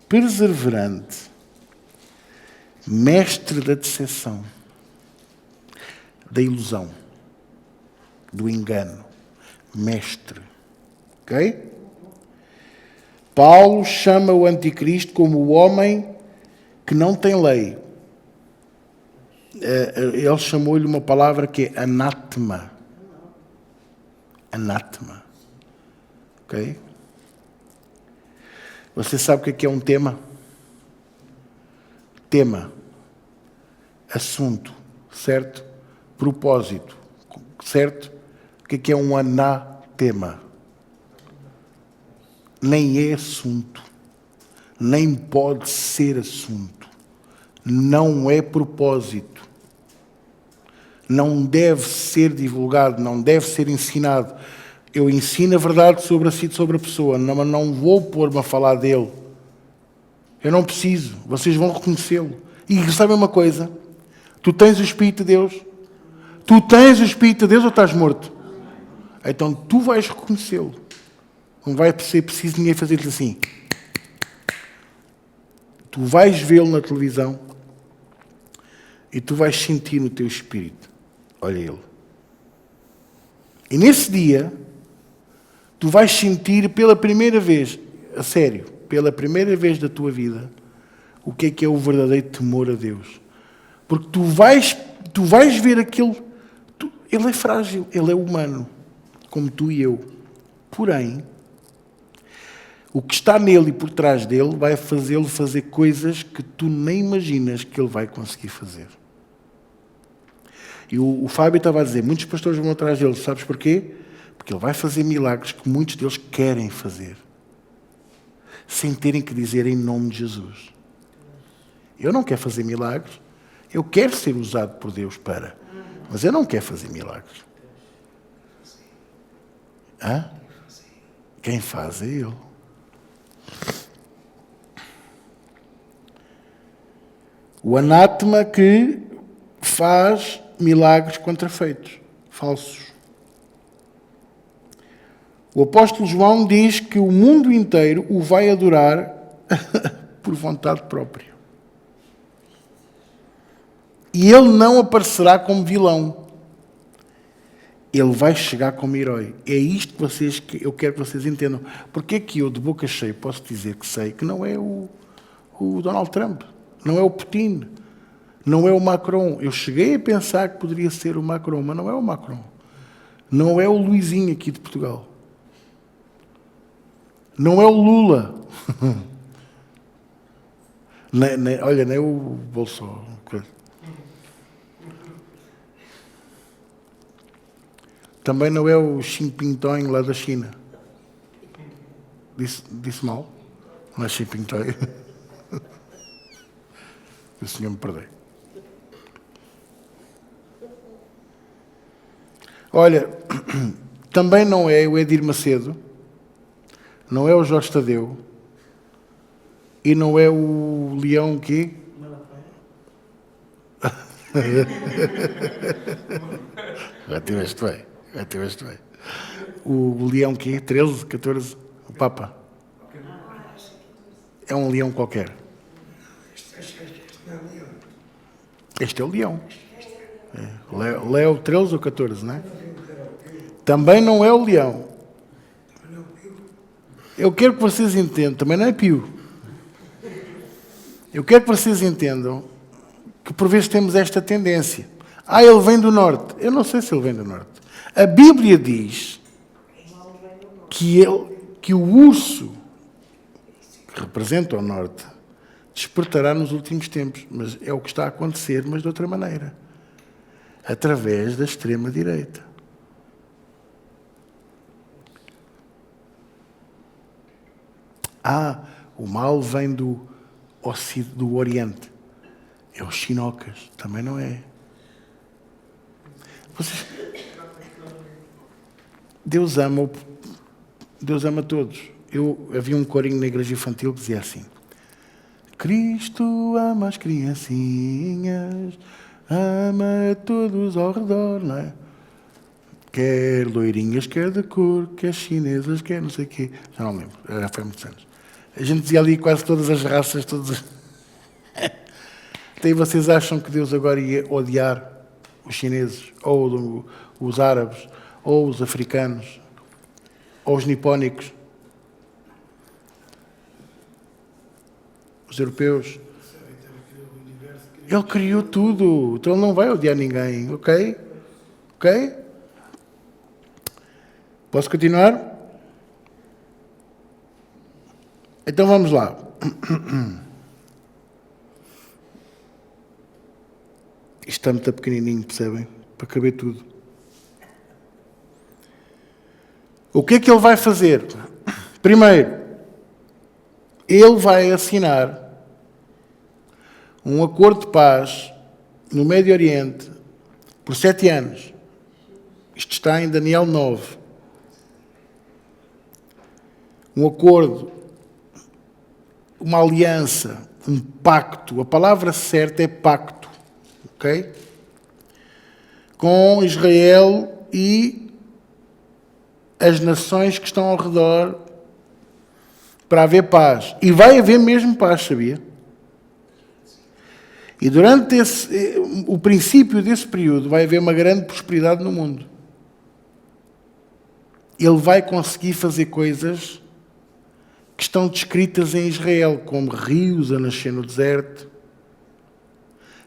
perseverante, mestre da decepção, da ilusão, do engano, mestre. Ok? Paulo chama o anticristo como o homem que não tem lei. Ele chamou-lhe uma palavra que é anátema. Anátema. Ok? Você sabe o que é um tema? Tema. Assunto. Certo? Propósito. Certo? O que é um anátema? Nem é assunto. Nem pode ser assunto. Não é propósito. Não deve ser divulgado, não deve ser ensinado. Eu ensino a verdade sobre a si, sobre a pessoa, mas não vou pôr-me a falar dele. Eu não preciso. Vocês vão reconhecê-lo. E sabem uma coisa? Tu tens o Espírito de Deus? Tu tens o Espírito de Deus ou estás morto? Então tu vais reconhecê-lo. Não vai ser preciso ninguém fazer-lhe assim. Tu vais vê-lo na televisão e tu vais sentir no teu espírito. Olha ele. E nesse dia, tu vais sentir pela primeira vez, a sério, pela primeira vez da tua vida, o que é o verdadeiro temor a Deus. Porque tu vais ver aquele... Ele é frágil, ele é humano, como tu e eu. Porém, o que está nele e por trás dele vai fazê-lo fazer coisas que tu nem imaginas que ele vai conseguir fazer. E o Fábio estava a dizer, muitos pastores vão atrás dele, sabes porquê? Porque ele vai fazer milagres que muitos deles querem fazer, sem terem que dizer em nome de Jesus. Eu não quero fazer milagres, eu quero ser usado por Deus para, mas eu não quero fazer milagres. Hã? Quem faz é ele. O anátema que faz milagres contrafeitos, falsos. O apóstolo João diz que o mundo inteiro o vai adorar por vontade própria. E ele não aparecerá como vilão. Ele vai chegar como herói. É isto que eu quero que vocês entendam. Porque é que eu, de boca cheia, posso dizer que sei que não é o Donald Trump, não é o Putin, não é o Macron. Eu cheguei a pensar que poderia ser o Macron, mas não é o Macron. Não é o Luizinho aqui de Portugal. Não é o Lula. Olha, nem o Bolsonaro. Também não é o Xi Jinping lá da China. Disse mal? Não é Xi Jinping. Que o Senhor me perdoe. Olha, também não é o Edir Macedo, não é o Jorge Tadeu e não é o Leão quê? Já tiveste bem, já tiveste bem. O Leão quê? 13, 14? O Papa. É um leão qualquer. Este é o leão. É. Leo 13 ou 14, não é? Também não é o leão. Eu quero que vocês entendam, também não é Pio. Eu quero que vocês entendam que por vezes temos esta tendência. Ele vem do norte. Eu não sei se ele vem do norte. A Bíblia diz que o urso, que representa o norte, despertará nos últimos tempos. Mas é o que está a acontecer, mas de outra maneira. Através da extrema-direita. O mal vem do Oriente. É os chinocas. Também não é. Deus ama todos. Havia um corinho na igreja infantil que dizia assim: Cristo ama as criancinhas, ama a todos ao redor, não é? Quer loirinhas, quer de cor, quer chinesas, quer não sei o quê. Já não lembro, já foi há muitos anos. A gente dizia ali quase todas as raças, todas. Daí vocês acham que Deus agora ia odiar os chineses, ou os árabes, ou os africanos, ou os nipónicos, os europeus? Ele criou tudo, então ele não vai odiar ninguém, ok? Ok? Posso continuar? Então vamos lá. Isto está muito pequenininho, percebem? Para caber tudo. O que é que ele vai fazer? Primeiro, ele vai assinar um acordo de paz no Médio Oriente por 7 anos. Isto está em Daniel 9. Um acordo, uma aliança, um pacto. A palavra certa é pacto. Ok? Com Israel e as nações que estão ao redor para haver paz. E vai haver mesmo paz, sabia? E durante o princípio desse período vai haver uma grande prosperidade no mundo. Ele vai conseguir fazer coisas que estão descritas em Israel, como rios a nascer no deserto,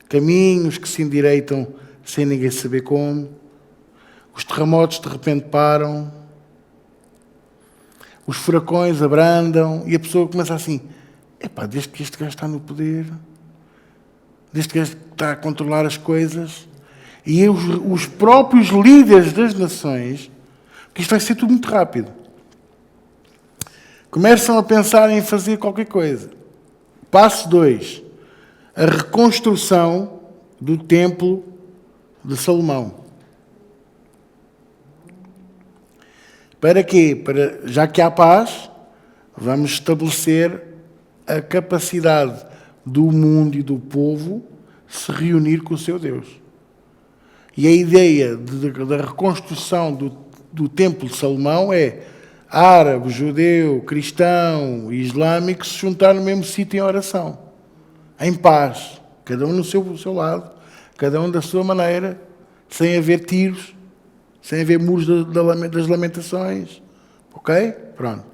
caminhos que se endireitam sem ninguém saber como, os terremotos de repente param, os furacões abrandam e a pessoa começa assim: desde que este gajo está no poder, desde que este está a controlar as coisas, e os próprios líderes das nações, porque isto vai ser tudo muito rápido, começam a pensar em fazer qualquer coisa. Passo 2. A reconstrução do templo de Salomão. Para quê? Já que há paz, vamos estabelecer a capacidade do mundo e do povo se reunir com o seu Deus. E a ideia da reconstrução do templo de Salomão é árabe, judeu, cristão e islâmico se juntar no mesmo sítio em oração. Em paz, cada um no seu lado, cada um da sua maneira, sem haver tiros, sem haver muros das lamentações. Ok? Pronto.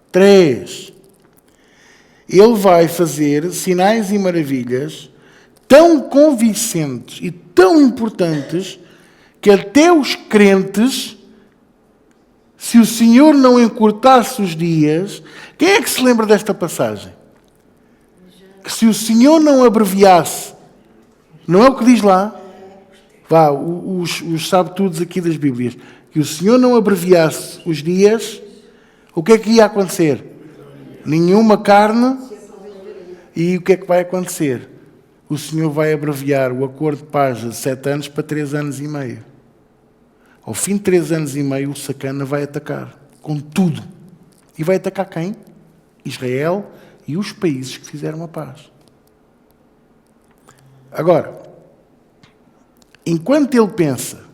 3. Ele vai fazer sinais e maravilhas tão convincentes e tão importantes que até os crentes, se o Senhor não encurtasse os dias... Quem é que se lembra desta passagem? Que se o Senhor não abreviasse, não é o que diz lá? Os sabe-tudos aqui das Bíblias, que o Senhor não abreviasse os dias, o que é que ia acontecer? Nenhuma carne. E o que é que vai acontecer? o Senhor vai abreviar o acordo de paz de 7 anos para 3 anos e meio. Ao fim de 3 anos e meio, o sacana vai atacar com tudo. E vai atacar quem? Israel e os países que fizeram a paz. Agora, enquanto ele pensa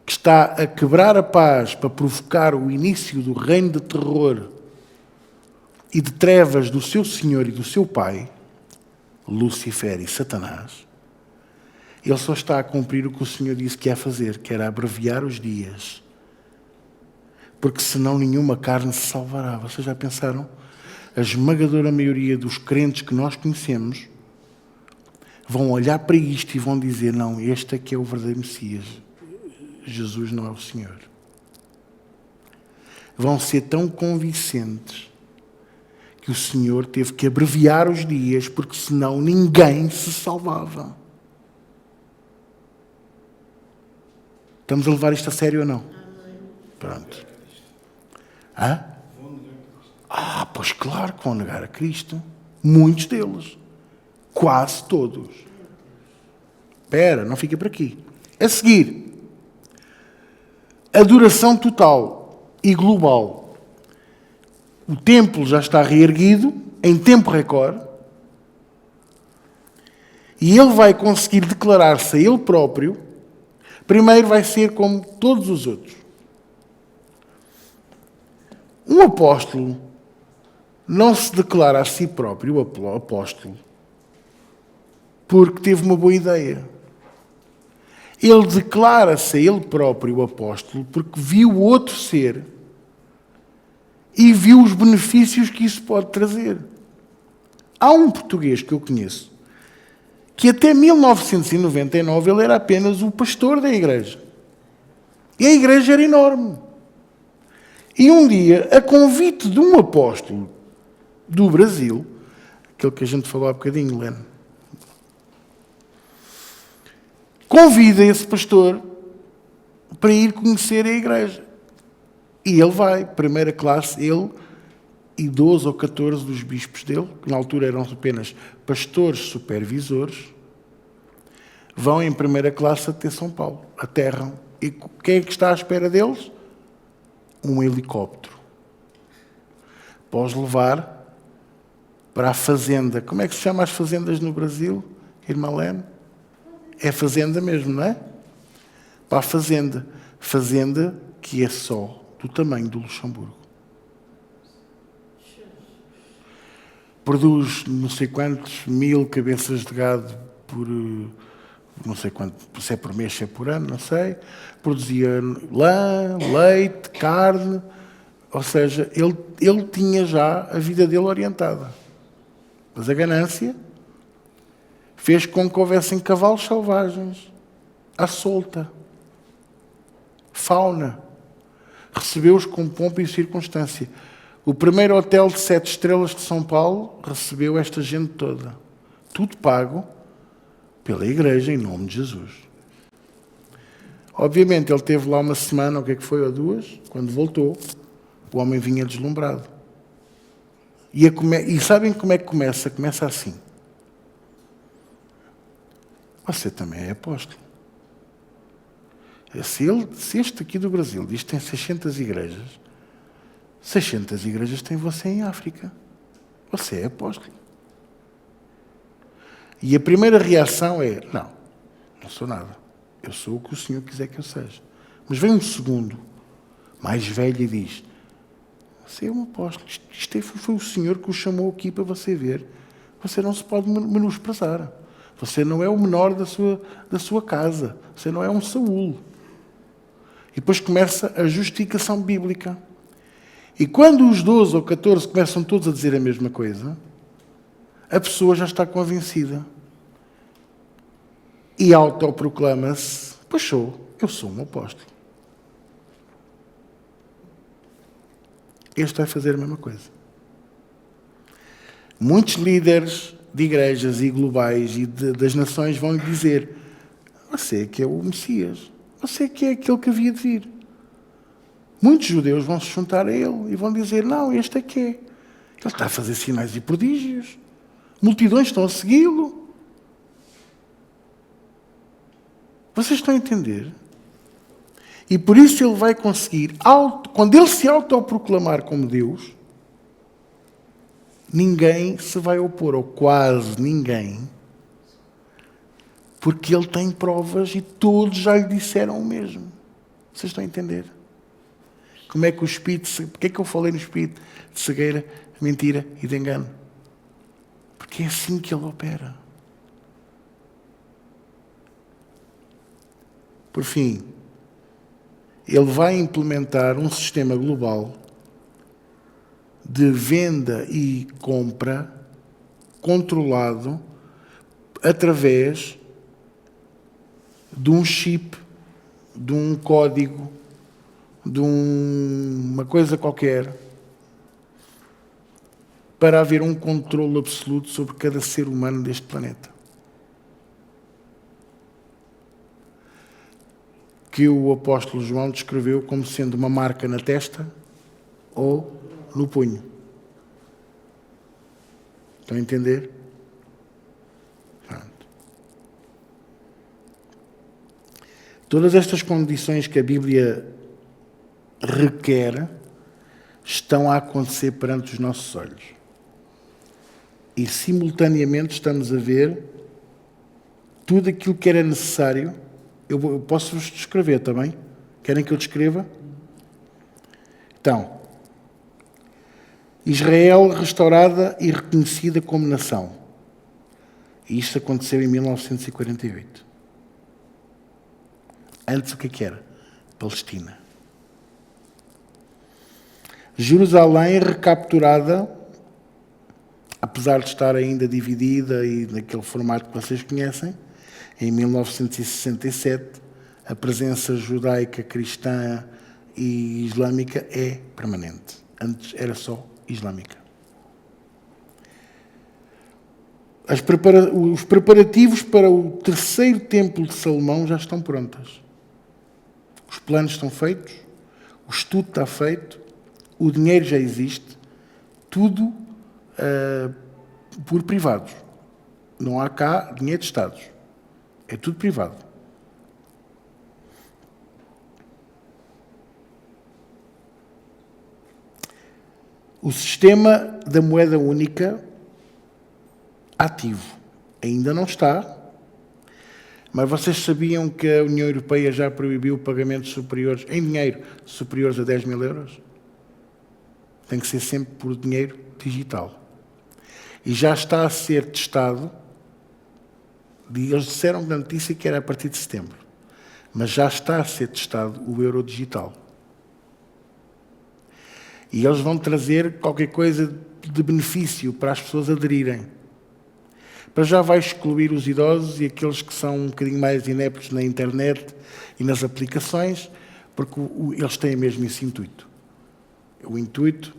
que está a quebrar a paz para provocar o início do reino de terror e de trevas do seu senhor e do seu pai, Lúcifer e Satanás, ele só está a cumprir o que o Senhor disse que ia fazer, que era abreviar os dias. Porque senão nenhuma carne se salvará. Vocês já pensaram? A esmagadora maioria dos crentes que nós conhecemos vão olhar para isto e vão dizer, não, este é que é o verdadeiro Messias. Jesus não é o Senhor. Vão ser tão convincentes que o Senhor teve que abreviar os dias, porque senão ninguém se salvava. Estamos a levar isto a sério ou não? Pronto. Hã? Pois claro que vão negar a Cristo. Muitos deles. Quase todos. Espera, não fica por aqui. A seguir, adoração total e global. O templo já está reerguido em tempo recorde e ele vai conseguir declarar-se a ele próprio. Primeiro vai ser como todos os outros. Um apóstolo não se declara a si próprio apóstolo porque teve uma boa ideia. Ele declara-se a ele próprio apóstolo porque viu o outro ser e viu os benefícios que isso pode trazer. Há um português que eu conheço que até 1999 ele era apenas o pastor da igreja. E a igreja era enorme. E um dia, a convite de um apóstolo do Brasil, aquele que a gente falou há bocadinho, Len, convida esse pastor para ir conhecer a igreja. E ele vai, primeira classe, ele e 12 ou 14 dos bispos dele, que na altura eram apenas pastores supervisores, vão em primeira classe até São Paulo, aterram. E quem é que está à espera deles? Um helicóptero. Para os levar para a fazenda. Como é que se chama as fazendas no Brasil, irmã Lene? É fazenda mesmo, não é? Para a fazenda. Fazenda que é só do tamanho do Luxemburgo. Produz não sei quantos 1000 cabeças de gado por, não sei quanto, se é por mês, se é por ano, não sei. Produzia lã, leite, carne, ou seja, ele tinha já a vida dele orientada. Mas a ganância fez com que houvessem cavalos selvagens, à solta, fauna. Recebeu-os com pompa e circunstância. O primeiro hotel de 7 estrelas de São Paulo recebeu esta gente toda. Tudo pago pela igreja, em nome de Jesus. Obviamente, ele teve lá uma semana, o que é que foi, ou 2, quando voltou, o homem vinha deslumbrado. E sabem como é que começa? Começa assim. Você também é apóstolo. Se este aqui do Brasil diz que tem 600 igrejas, 600 igrejas tem você em África. Você é apóstolo. E a primeira reação é, não sou nada. Eu sou o que o Senhor quiser que eu seja. Mas vem um segundo, mais velho, e diz, você é um apóstolo. Isto foi o Senhor que o chamou aqui para você ver. Você não se pode menosprezar. Você não é o menor da sua casa. Você não é um Saúl. E depois começa a justificação bíblica. E quando os 12 ou 14 começam todos a dizer a mesma coisa, a pessoa já está convencida. E autoproclama-se, pois eu sou um apóstolo. Este vai fazer a mesma coisa. Muitos líderes de igrejas e globais e das nações vão lhe dizer, você que é o Messias, você que é aquele que havia de vir. Muitos judeus vão se juntar a ele e vão dizer, não, este é que é. Ele está a fazer sinais e prodígios. Multidões estão a segui-lo. Vocês estão a entender? E por isso ele vai conseguir, quando ele se autoproclamar como Deus, ninguém se vai opor, ou quase ninguém, porque ele tem provas e todos já lhe disseram o mesmo. Vocês estão a entender? Como é que o espírito, porque é que eu falei no espírito de cegueira, mentira e de engano? Porque é assim que ele opera. Por fim, ele vai implementar um sistema global de venda e compra controlado através de um chip, de um código, de uma coisa qualquer, para haver um controle absoluto sobre cada ser humano deste planeta. Que o apóstolo João descreveu como sendo uma marca na testa ou no punho. Estão a entender? Pronto. Todas estas condições que a Bíblia requer estão a acontecer perante os nossos olhos. E simultaneamente estamos a ver tudo aquilo que era necessário. Eu posso-vos descrever também? Querem que eu descreva? Então, Israel restaurada e reconhecida como nação. E isto aconteceu em 1948. Antes o que era? Palestina. Jerusalém recapturada, apesar de estar ainda dividida e naquele formato que vocês conhecem, em 1967, a presença judaica, cristã e islâmica é permanente. Antes era só islâmica. Os preparativos para o terceiro templo de Salomão já estão prontos. Os planos estão feitos, o estudo está feito, o dinheiro já existe, tudo por privados. Não há cá dinheiro de Estados. É tudo privado. O sistema da moeda única ativo ainda não está, mas vocês sabiam que a União Europeia já proibiu pagamentos superiores, em dinheiro, superiores a 10 mil euros? Tem que ser sempre por dinheiro digital. E já está a ser testado. Eles disseram na notícia que era a partir de setembro, mas já está a ser testado o euro digital. E eles vão trazer qualquer coisa de benefício para as pessoas aderirem. Para já vai excluir os idosos e aqueles que são um bocadinho mais ineptos na internet e nas aplicações, porque eles têm mesmo esse intuito. O intuito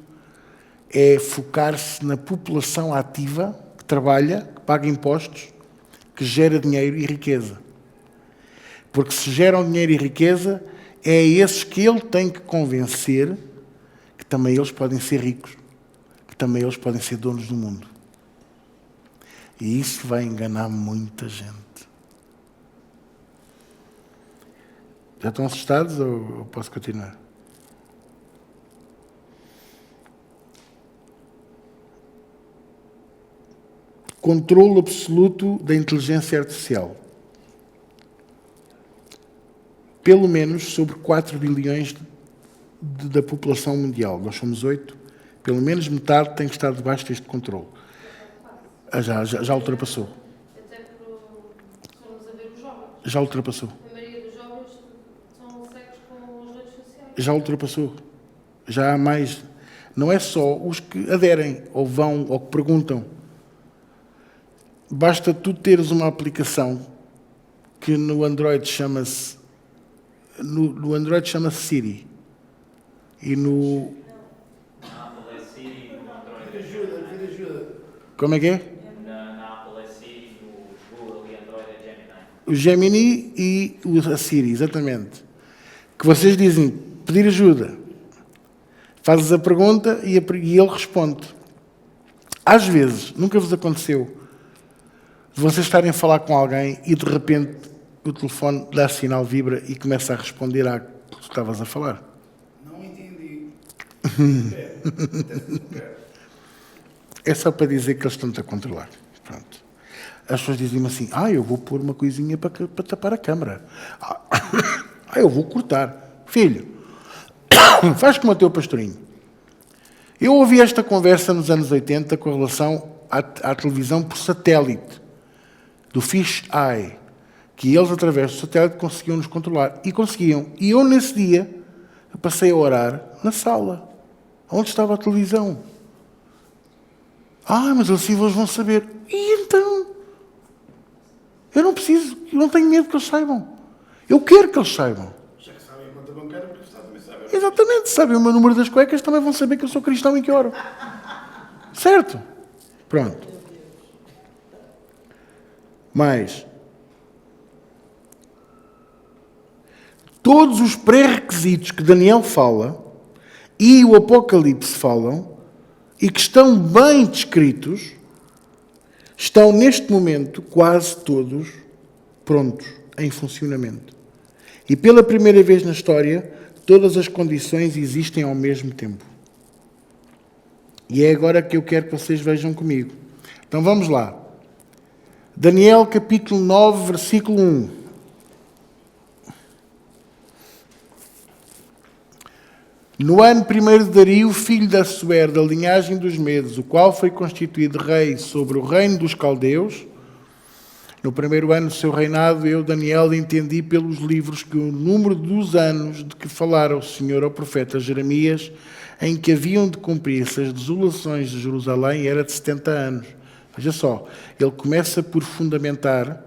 é focar-se na população ativa, que trabalha, que paga impostos, que gera dinheiro e riqueza. Porque se geram dinheiro e riqueza, é esses que ele tem que convencer que também eles podem ser ricos, que também eles podem ser donos do mundo. E isso vai enganar muita gente. Já estão assustados ou posso continuar? Controle absoluto da inteligência artificial. Pelo menos sobre 4 bilhões da população mundial. Nós somos 8. Pelo menos metade tem que estar debaixo deste controle. Já ultrapassou. Até se formos a ver os jovens. Já ultrapassou. A maioria dos jovens são cegos com as redes sociais. Já ultrapassou. Já há mais. Não é só os que aderem, ou vão, ou que perguntam. Basta tu teres uma aplicação que no Android chama-se Siri. E no... Na Apple é Siri, no Android é Vida ajuda. Como é que é? Na Apple é Siri, no Google e Android é Gemini. O Gemini e a Siri, exatamente. Que vocês dizem, pedir ajuda. Fazes a pergunta e ele responde. Às vezes, nunca vos aconteceu de vocês estarem a falar com alguém e de repente o telefone dá sinal, vibra e começa a responder à que tu estavas a falar? Não entendi. É só para dizer que eles estão-te a controlar. Pronto. As pessoas dizem-me assim, eu vou pôr uma coisinha para tapar a câmara. Eu vou cortar. Filho, faz como o teu pastorinho. Eu ouvi esta conversa nos anos 80 com relação à televisão por satélite, do Fish Eye, que eles, através do satélite, conseguiam nos controlar. E conseguiam. E eu, nesse dia, passei a orar na sala, onde estava a televisão. Mas assim eles vão saber. E então? Eu não preciso, eu não tenho medo que eles saibam. Eu quero que eles saibam. Já que sabem a conta bancária, porque o Estado também sabe. Exatamente, sabem o meu número das cuecas, também vão saber que eu sou cristão e que oro. Certo? Pronto. Mas todos os pré-requisitos que Daniel fala e o Apocalipse falam e que estão bem descritos estão neste momento quase todos prontos, em funcionamento. E pela primeira vez na história, todas as condições existem ao mesmo tempo. E é agora que eu quero que vocês vejam comigo. Então vamos lá. Daniel capítulo 9, versículo 1. No ano primeiro de Dario, filho de Assuero, da linhagem dos Medos, o qual foi constituído rei sobre o reino dos caldeus, no primeiro ano do seu reinado, eu, Daniel, entendi pelos livros que o número dos anos de que falara o Senhor ao profeta Jeremias, em que haviam de cumprir-se as desolações de Jerusalém, era de 70 anos. Veja só, ele começa por fundamentar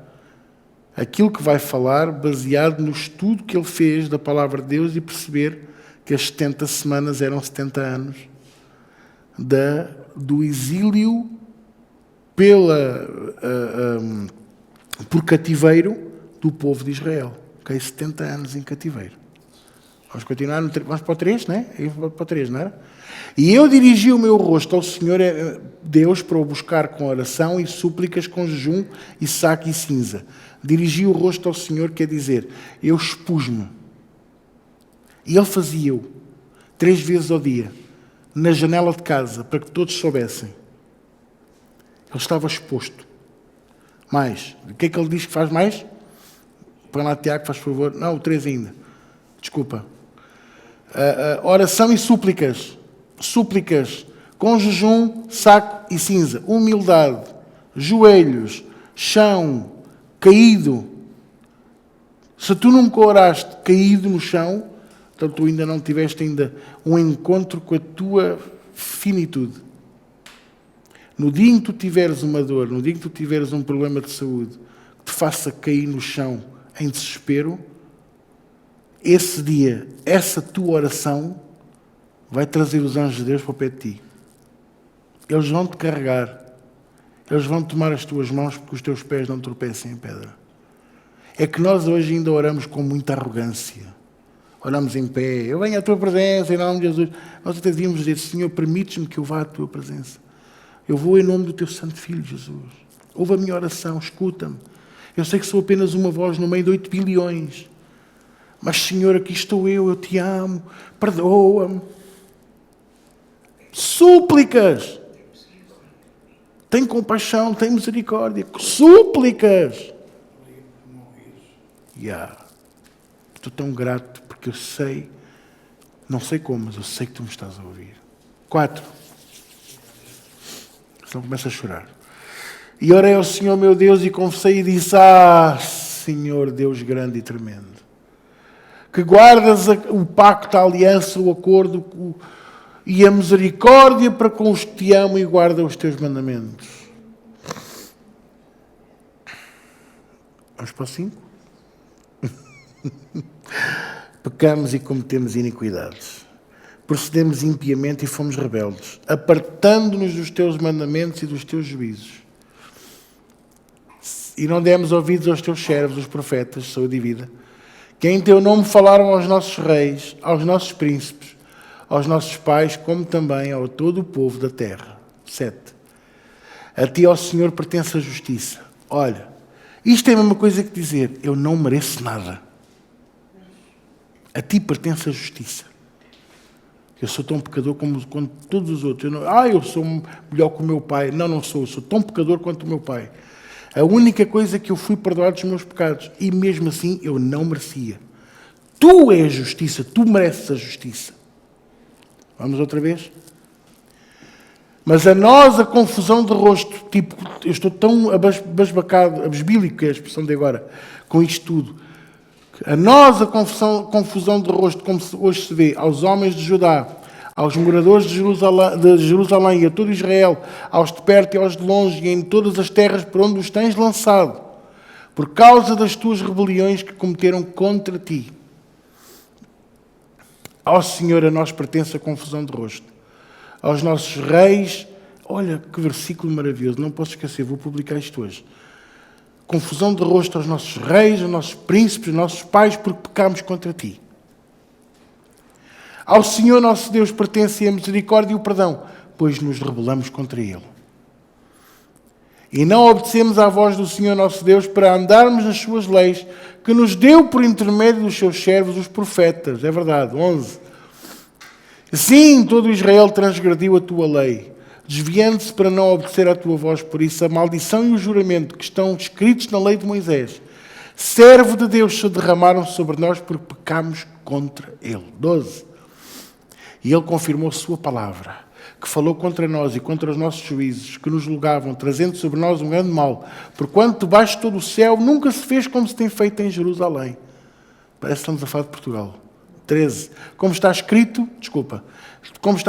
aquilo que vai falar, baseado no estudo que ele fez da palavra de Deus e perceber que as 70 semanas eram 70 anos do exílio por cativeiro do povo de Israel. Okay? 70 anos em cativeiro. Vamos continuar, vamos para o 3, não é? Vamos para o 3, não era? E eu dirigi o meu rosto ao Senhor Deus para o buscar com oração e súplicas, com jejum e saco e cinza. Dirigi o rosto ao Senhor, quer dizer, eu expus-me. E ele fazia-o 3 vezes ao dia, na janela de casa, para que todos soubessem. Ele estava exposto. Mais. O que é que ele diz que faz mais? Põe lá, Tiago, faz favor. Não, o 3 ainda. Desculpa. Oração e súplicas. Súplicas com jejum, saco e cinza. Humildade. Joelhos. Chão. Caído. Se tu nunca oraste caído no chão, então tu ainda não tiveste um encontro com a tua finitude. No dia em que tu tiveres uma dor, no dia em que tu tiveres um problema de saúde, que te faça cair no chão em desespero, esse dia, essa tua oração vai trazer os anjos de Deus para o pé de ti. Eles vão te carregar. Eles vão tomar as tuas mãos porque os teus pés não tropecem em pedra. É que nós hoje ainda oramos com muita arrogância. Oramos em pé. Eu venho à tua presença em nome de Jesus. Nós até devíamos dizer, Senhor, permites-me que eu vá à tua presença. Eu vou em nome do teu santo filho, Jesus. Ouve a minha oração, escuta-me. Eu sei que sou apenas uma voz no meio de 8 bilhões. Mas, Senhor, aqui estou eu te amo. Perdoa-me. Súplicas. Tem compaixão, tem misericórdia. Súplicas. Estou tão grato porque eu sei, não sei como, mas eu sei que tu me estás a ouvir. 4. Senão começa a chorar. E orei ao Senhor meu Deus e confessei e disse, Senhor Deus grande e tremendo, que guardas o pacto, a aliança, o acordo e a misericórdia para com os que te amam e guardam os teus mandamentos. Vamos para o 5? Pecamos e cometemos iniquidades. Procedemos impiamente e fomos rebeldes, apartando-nos dos teus mandamentos e dos teus juízos. E não demos ouvidos aos teus servos, os profetas, saúde e vida, que em teu nome falaram aos nossos reis, aos nossos príncipes, aos nossos pais, como também a todo o povo da terra. 7. A ti, ó Senhor, pertence a justiça. Olha, isto é a mesma coisa que dizer, eu não mereço nada. A ti pertence a justiça. Eu sou tão pecador como todos os outros. Eu sou melhor que o meu pai. Não, não sou. Eu sou tão pecador quanto o meu pai. A única coisa é que eu fui perdoado dos meus pecados. E mesmo assim, eu não merecia. Tu és justiça. Tu mereces a justiça. Vamos outra vez? Mas a nós a confusão de rosto, tipo, eu estou tão abasbacado, abesbílico, que é a expressão de agora, com isto tudo. A nós a confusão de rosto, como hoje se vê, aos homens de Judá, aos moradores de Jerusalém e a todo Israel, aos de perto e aos de longe, e em todas as terras por onde os tens lançado, por causa das tuas rebeliões que cometeram contra ti. Ao Senhor a nós pertence a confusão de rosto. Aos nossos reis, olha que versículo maravilhoso, não posso esquecer, vou publicar isto hoje. Confusão de rosto aos nossos reis, aos nossos príncipes, aos nossos pais, porque pecámos contra ti. Ao Senhor nosso Deus pertence a misericórdia e o perdão, pois nos rebelamos contra Ele. E não obedecemos à voz do Senhor nosso Deus para andarmos nas suas leis, que nos deu por intermédio dos seus servos, os profetas. É verdade, 11. Sim, todo Israel transgrediu a tua lei, desviando-se para não obedecer à tua voz. Por isso, a maldição e o juramento que estão escritos na lei de Moisés, servo de Deus, se derramaram sobre nós porque pecámos contra Ele. 12. E Ele confirmou a sua palavra, que falou contra nós e contra os nossos juízes, que nos julgavam, trazendo sobre nós um grande mal, porquanto debaixo de todo o céu nunca se fez como se tem feito em Jerusalém. Parece que estamos a falar de Portugal. 13. Como está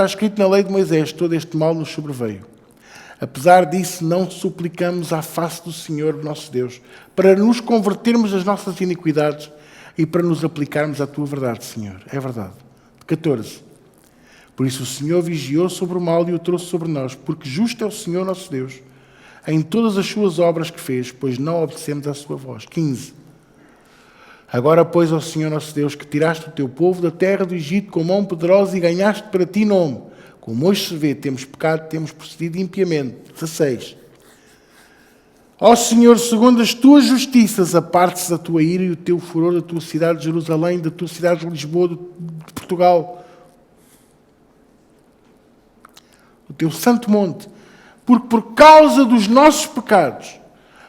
escrito na lei de Moisés, todo este mal nos sobreveio. Apesar disso, não suplicamos à face do Senhor, nosso Deus, para nos convertermos das nossas iniquidades e para nos aplicarmos à tua verdade, Senhor. É verdade. 14. Por isso o Senhor vigiou sobre o mal e o trouxe sobre nós, porque justo é o Senhor, nosso Deus, em todas as suas obras que fez, pois não obedecemos à sua voz. 15. Agora, pois, ó Senhor nosso Deus, que tiraste o teu povo da terra do Egito com mão poderosa e ganhaste para ti nome. Como hoje se vê, temos pecado, temos procedido impiamente. 16. Ó Senhor, segundo as tuas justiças, aparte-se da tua ira e o teu furor da tua cidade de Jerusalém, da tua cidade de Lisboa, de Portugal, o teu santo monte, porque por causa dos nossos pecados,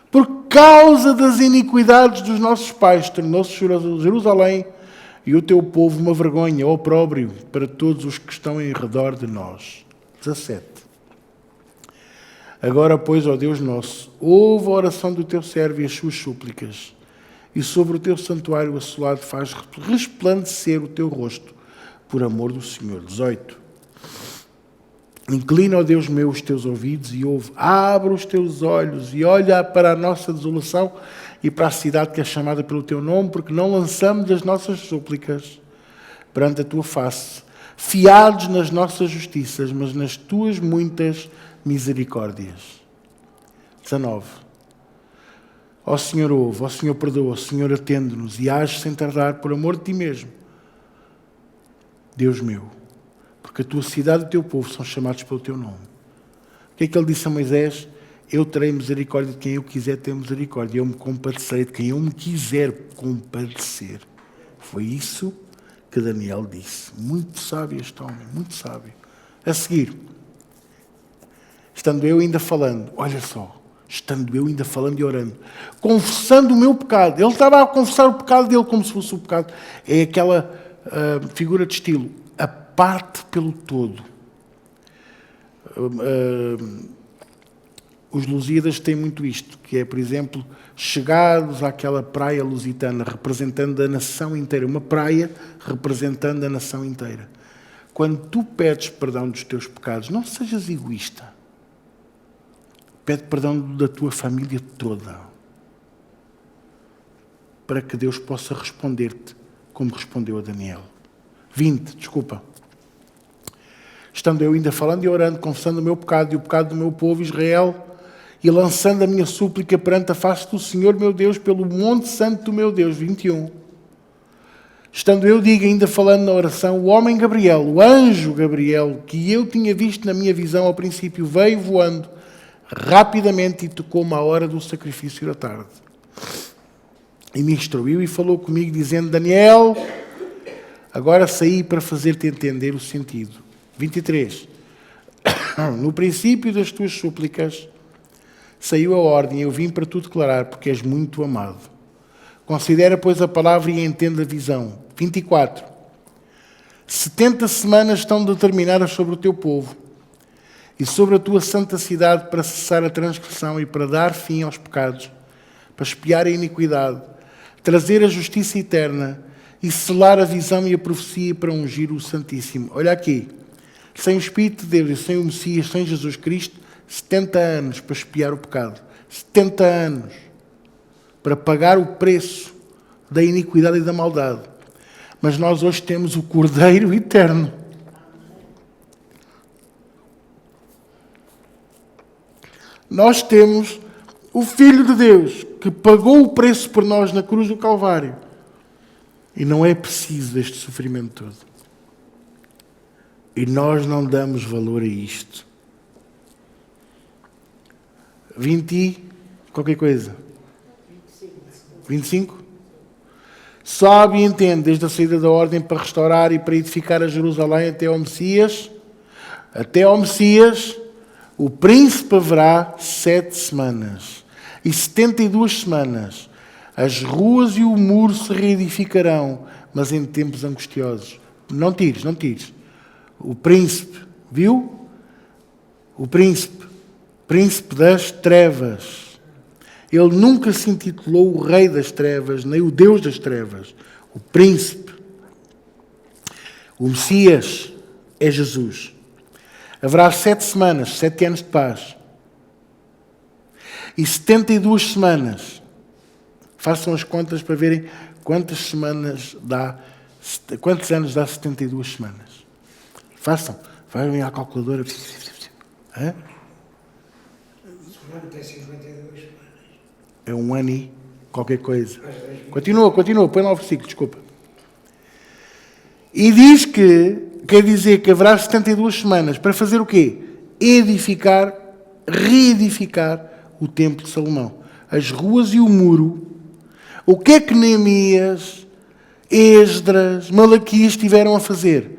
por causa das iniquidades dos nossos pais, tornou-se Jerusalém e o teu povo uma vergonha, opróbrio para todos os que estão em redor de nós. 17. Agora, pois, ó Deus nosso, ouve a oração do teu servo e as suas súplicas, e sobre o teu santuário assolado faz resplandecer o teu rosto, por amor do Senhor. 18. Inclina, ó Deus meu, os teus ouvidos e ouve. Abre os teus olhos e olha para a nossa desolação e para a cidade que é chamada pelo teu nome, porque não lançamos as nossas súplicas perante a tua face, fiados nas nossas justiças, mas nas tuas muitas misericórdias. 19. Ó Senhor, ouve, ó Senhor, perdoa, ó Senhor, atende-nos e age sem tardar por amor de ti mesmo. Deus meu, porque a tua cidade e o teu povo são chamados pelo teu nome. O que é que ele disse a Moisés? Eu terei misericórdia de quem eu quiser ter misericórdia. Eu me compadecerei de quem eu me quiser compadecer. Foi isso que Daniel disse. Muito sábio este homem, muito sábio. A seguir, estando eu ainda falando, olha só, estando eu ainda falando e orando, confessando o meu pecado. Ele estava a confessar o pecado dele como se fosse o pecado. É aquela figura de estilo. A parte pelo todo. Os lusíadas têm muito isto, que é, por exemplo, chegados àquela praia lusitana, representando a nação inteira. Uma praia representando a nação inteira. Quando tu pedes perdão dos teus pecados, não sejas egoísta. Pede perdão da tua família toda. Para que Deus possa responder-te como respondeu a Daniel. 20, desculpa. Estando eu ainda falando e orando, confessando o meu pecado e o pecado do meu povo Israel, e lançando a minha súplica perante a face do Senhor meu Deus, pelo monte santo do meu Deus. 21. Estando eu, digo, ainda falando na oração, o homem Gabriel, o anjo Gabriel, que eu tinha visto na minha visão ao princípio, veio voando, rapidamente e tocou-me a hora do sacrifício da tarde. E me instruiu e falou comigo, dizendo: Daniel, agora saí para fazer-te entender o sentido. 23. No princípio das tuas súplicas saiu a ordem, eu vim para tu declarar, porque és muito amado. Considera, pois, a palavra e entenda a visão. 24. 70 semanas estão determinadas sobre o teu povo e sobre a tua santa cidade para cessar a transgressão e para dar fim aos pecados, para expiar a iniquidade, trazer a justiça eterna e selar a visão e a profecia para ungir o Santíssimo. Olha aqui, sem o Espírito de Deus e sem o Messias, sem Jesus Cristo, 70 anos para expiar o pecado. 70 anos para pagar o preço da iniquidade e da maldade. Mas nós hoje temos o Cordeiro Eterno. Nós temos o Filho de Deus, que pagou o preço por nós na cruz do Calvário. E não é preciso este sofrimento todo. E nós não damos valor a isto. 20 e qualquer coisa. 25? Sabe e entende, desde a saída da ordem para restaurar e para edificar a Jerusalém até ao Messias, o príncipe haverá 7 semanas e 72 semanas. As ruas e o muro se reedificarão, mas em tempos angustiosos. Não tires. O príncipe, viu? O príncipe das trevas. Ele nunca se intitulou o rei das trevas, nem o Deus das trevas. O príncipe. O Messias é Jesus. Haverá 7 semanas, 7 anos de paz. E 72 semanas. Façam as contas para verem quantas semanas dá, quantos anos dá 72 semanas. Façam. Vai à calculadora. Hã? O ano tem 52 semanas. É um ano e qualquer coisa. Continua. Põe lá o versículo, desculpa. E diz que, quer dizer que haverá 72 semanas para fazer o quê? Reedificar o templo de Salomão. As ruas e o muro. O que é que Neemias, Esdras, Malaquias tiveram a fazer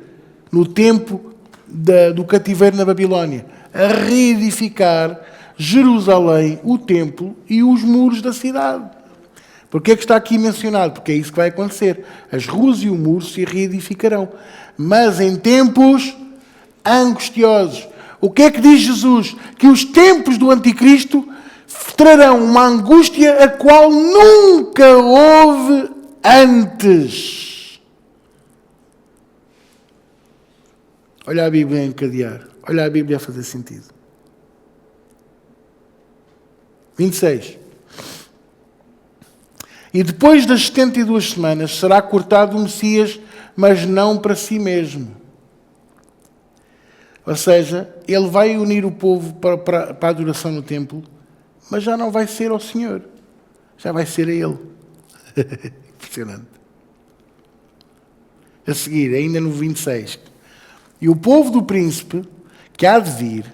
no tempo do cativeiro na Babilónia? A reedificar Jerusalém, o templo e os muros da cidade. Porquê é que está aqui mencionado? Porque é isso que vai acontecer. As ruas e o muro se reedificarão. Mas em tempos angustiosos. O que é que diz Jesus? Que os tempos do Anticristo trarão uma angústia a qual nunca houve antes. Olha a Bíblia a encadear. Olha a Bíblia a fazer sentido. 26. E depois das 72 semanas será cortado o Messias, mas não para si mesmo. Ou seja, ele vai unir o povo para a adoração no templo, mas já não vai ser ao Senhor. Já vai ser a Ele. Impressionante. A seguir, ainda no 26. E o povo do príncipe, que há de vir,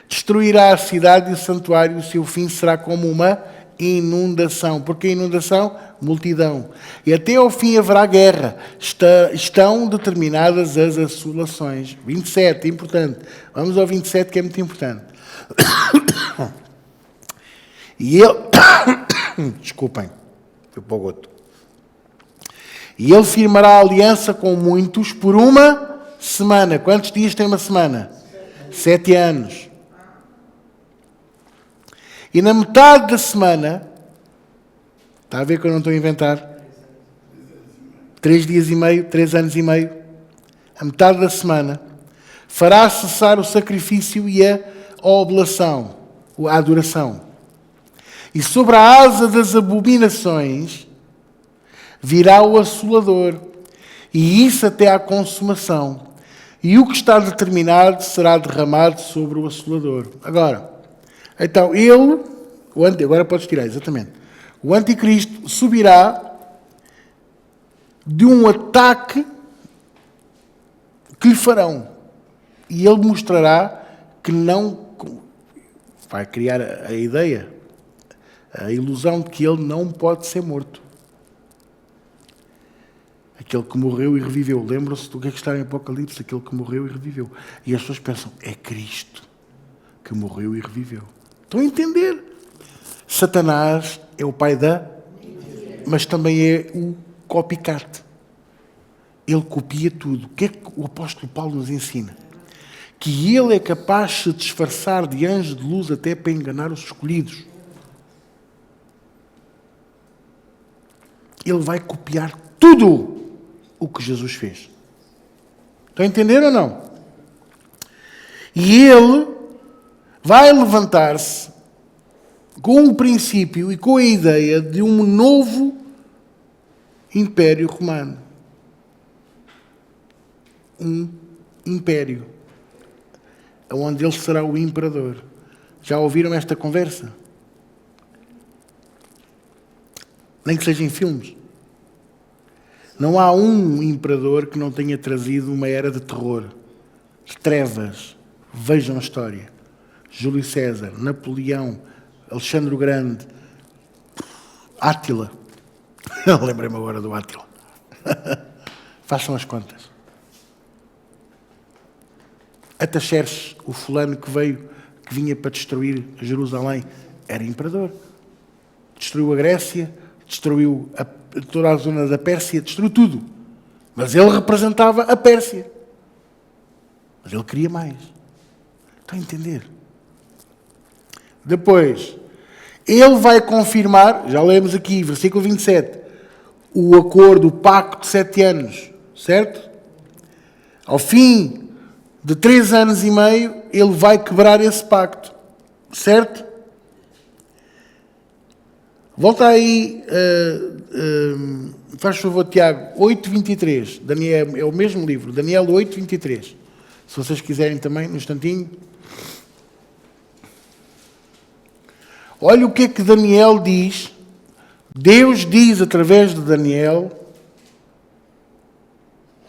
destruirá a cidade e o santuário, e o seu fim será como uma inundação. Porque a inundação? Multidão. E até ao fim haverá guerra. Estão determinadas as assolações. 27, importante. Vamos ao 27, que é muito importante. E ele... Desculpem. Foi para o goto. E ele firmará aliança com muitos por uma semana. Quantos dias tem uma semana? 7 anos. E na metade da semana, está a ver que eu não estou a inventar? 3 dias e meio, 3 anos e meio, a metade da semana, fará cessar o sacrifício e a oblação, a adoração. E sobre a asa das abominações virá o assolador, e isso até à consumação. E o que está determinado será derramado sobre o assolador. Agora, então agora podes tirar, exatamente. O anticristo subirá de um ataque que lhe farão. E ele mostrará que não vai criar a ideia, a ilusão de que ele não pode ser morto. Aquele que morreu e reviveu. Lembram-se do que é que está em Apocalipse? Aquele que morreu e reviveu. E as pessoas pensam, é Cristo que morreu e reviveu. Estão a entender? Satanás é o pai mas também é o copycat. Ele copia tudo. O que é que o apóstolo Paulo nos ensina? Que ele é capaz de se disfarçar de anjo de luz até para enganar os escolhidos. Ele vai copiar tudo o que Jesus fez. Estão a entender ou não? E ele vai levantar-se com o princípio e com a ideia de um novo Império Romano. Um império. Onde ele será o imperador. Já ouviram esta conversa? Nem que seja em filmes. Não há um imperador que não tenha trazido uma era de terror, de trevas. Vejam a história. Júlio César, Napoleão, Alexandre o Grande, Átila. Lembrei-me agora do Átila. Façam as contas. Ataxerxes, o fulano que vinha para destruir Jerusalém, era imperador. Destruiu a Grécia, destruiu toda a zona da Pérsia, destruiu tudo. Mas ele representava a Pérsia. Mas ele queria mais. Estão a entender? Depois, ele vai confirmar, já lemos aqui, versículo 27, o acordo, o pacto de 7 anos, certo? Ao fim de 3 anos e meio, ele vai quebrar esse pacto, certo? Volta aí, faz favor, Tiago, 8:23. Daniel, é o mesmo livro, Daniel 8:23. Se vocês quiserem também, no instantinho. Olha o que é que Daniel diz. Deus diz através de Daniel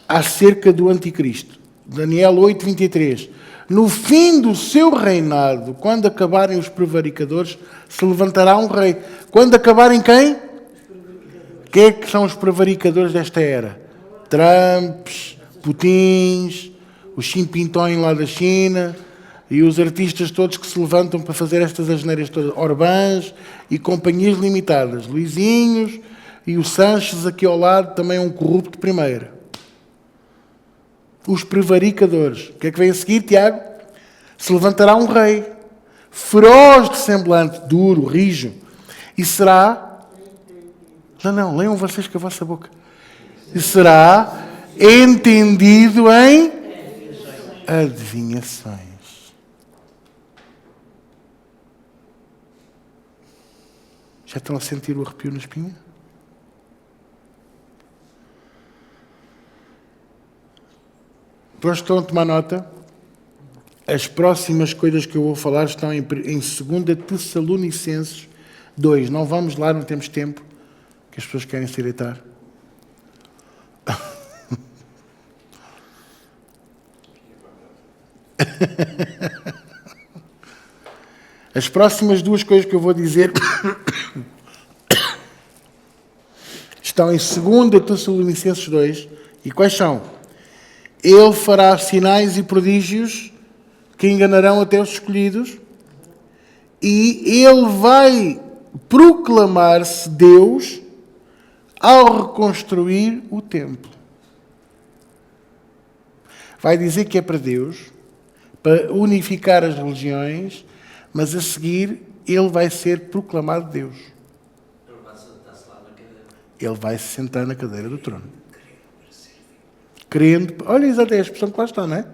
acerca do anticristo. Daniel 8:23. No fim do seu reinado, quando acabarem os prevaricadores, se levantará um rei. Quando acabarem quem? Quem é que são os prevaricadores desta era? Trumps, Putins, os Ximpintões lá da China e os artistas todos que se levantam para fazer estas asneiras todas. Orbãs e companhias limitadas. Luizinhos e o Sanches aqui ao lado, também é um corrupto de primeira. Os prevaricadores. O que é que vem a seguir, Tiago? Se levantará um rei, feroz de semblante, duro, rijo, e será... Não, leiam vocês com a vossa boca. E será entendido em adivinhações. Já estão a sentir o arrepio na espinha? Depois estão a tomar nota. As próximas coisas que eu vou falar estão em 2 Tessalonicenses 2. Não vamos lá, não temos tempo, que as pessoas querem se deitar. As próximas 2 coisas que eu vou dizer estão em 2 Tessalonicenses 2. E quais são? Ele fará sinais e prodígios que enganarão até os escolhidos, e ele vai proclamar-se Deus ao reconstruir o templo. Vai dizer que é para Deus, para unificar as religiões, mas a seguir ele vai ser proclamado Deus. Ele vai sentar-se lá na cadeira. Ele vai se sentar na cadeira do trono. Querendo, olha exatamente a expressão que lá está, não é?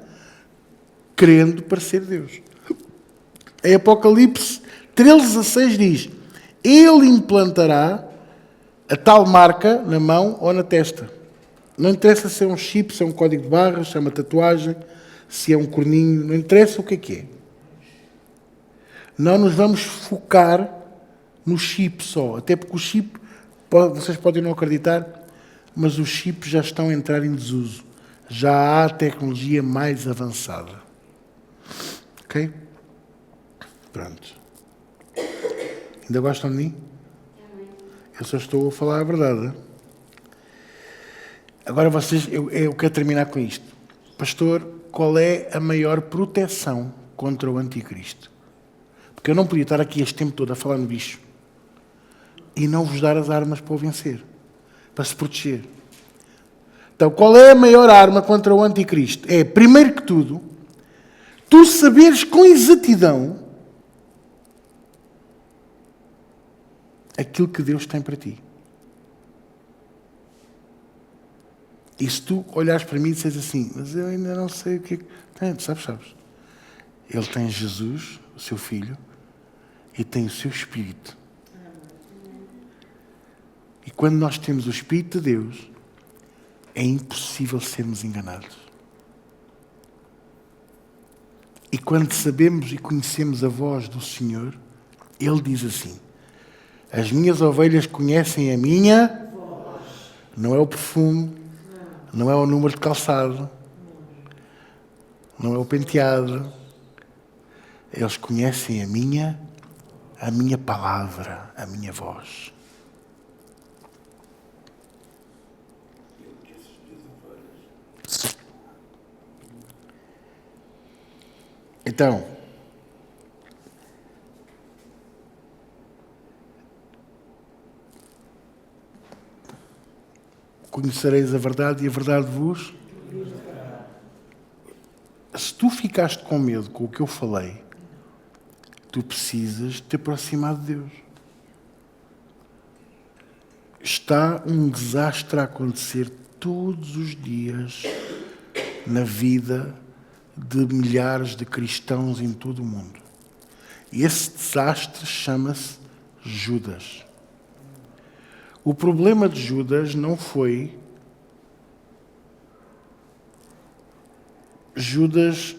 Querendo parecer Deus. Em Apocalipse 13:16 diz: ele implantará a tal marca na mão ou na testa. Não interessa se é um chip, se é um código de barras, se é uma tatuagem, se é um corninho, não interessa o que é. Não nos vamos focar no chip só, até porque o chip, vocês podem não acreditar, mas os chips já estão a entrar em desuso. Já há tecnologia mais avançada. Ok? Pronto. Ainda gostam de mim? Eu só estou a falar a verdade. Agora vocês, eu quero terminar com isto. Pastor, qual é a maior proteção contra o anticristo? Porque eu não podia estar aqui este tempo todo a falar no bicho e não vos dar as armas para o vencer, para se proteger. Então, qual é a maior arma contra o anticristo? É, primeiro que tudo, tu saberes com exatidão aquilo que Deus tem para ti. E se tu olhares para mim e disseres assim, mas eu ainda não sei o que é que... Tem, sabes. Ele tem Jesus, o seu Filho, e tem o seu Espírito. E quando nós temos o Espírito de Deus, é impossível sermos enganados. E quando sabemos e conhecemos a voz do Senhor, Ele diz assim, as minhas ovelhas conhecem a minha voz. Não é o perfume, não é o número de calçado, não é o penteado. Eles conhecem a minha palavra, a minha voz. Então, conhecereis a verdade e a verdade vos... Se tu ficaste com medo com o que eu falei, tu precisas te aproximar de Deus. Está um desastre a acontecer todos os dias na vida de milhares de cristãos em todo o mundo. E esse desastre chama-se Judas. O problema de Judas não foi Judas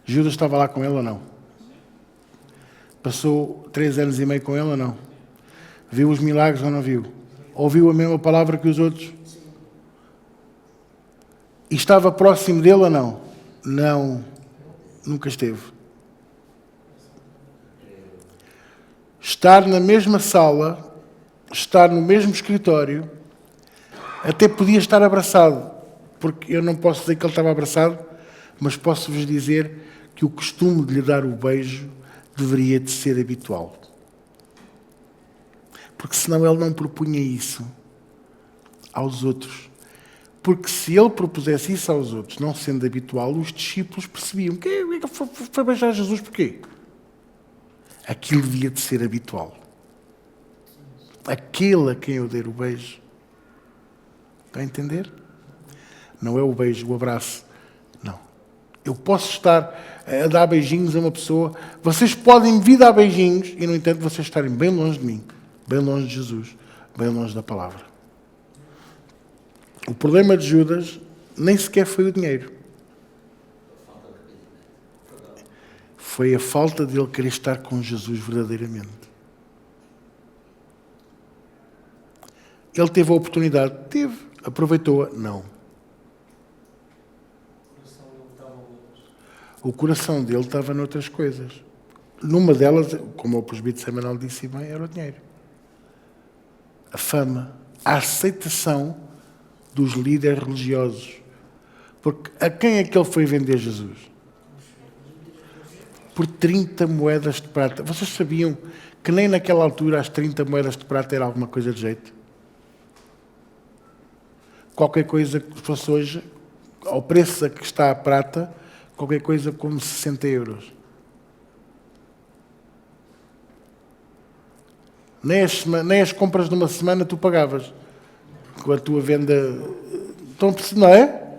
Judas estava lá com ele ou não? Passou 3 anos e meio com ele ou não? Viu os milagres ou não viu? Ouviu a mesma palavra que os outros? E estava próximo dele ou não? Não, nunca esteve. Estar na mesma sala, estar no mesmo escritório, até podia estar abraçado, porque eu não posso dizer que ele estava abraçado, mas posso-vos dizer que o costume de lhe dar o beijo deveria de ser habitual. Porque senão ele não propunha isso aos outros. Porque se ele propusesse isso aos outros, não sendo habitual, os discípulos percebiam que foi beijar Jesus porquê? Aquilo devia de ser habitual. Aquele a quem eu der o beijo. Está a entender? Não é o beijo, o abraço. Não. Eu posso estar a dar beijinhos a uma pessoa. Vocês podem vir dar beijinhos e, no entanto, vocês estarem bem longe de mim. Bem longe de Jesus. Bem longe da palavra. O problema de Judas nem sequer foi o dinheiro. Foi a falta de ele querer estar com Jesus verdadeiramente. Ele teve a oportunidade? Teve. Aproveitou-a? Não. O coração dele estava noutras coisas. Numa delas, como o presbítero semanal disse bem, era o dinheiro. A fama. A aceitação dos líderes religiosos. Porque a quem é que ele foi vender Jesus? Por 30 moedas de prata. Vocês sabiam que nem naquela altura as 30 moedas de prata era alguma coisa de jeito? Qualquer coisa que fosse hoje, ao preço a que está a prata, qualquer coisa como 60 euros. Nem as compras de uma semana tu pagavas. Com a tua venda... Não é?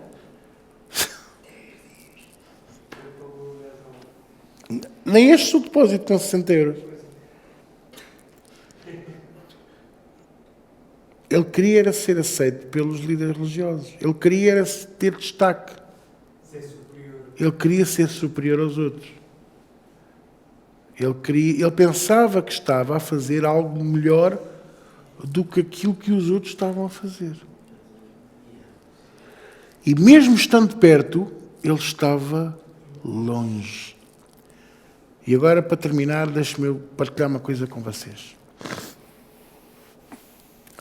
Nem este o depósito com 60 euros. Ele queria era ser aceito pelos líderes religiosos. Ele queria era ter destaque. Ele queria ser superior aos outros. Ele pensava que estava a fazer algo melhor do que aquilo que os outros estavam a fazer. E mesmo estando perto, ele estava longe. E agora, para terminar, deixe-me eu partilhar uma coisa com vocês.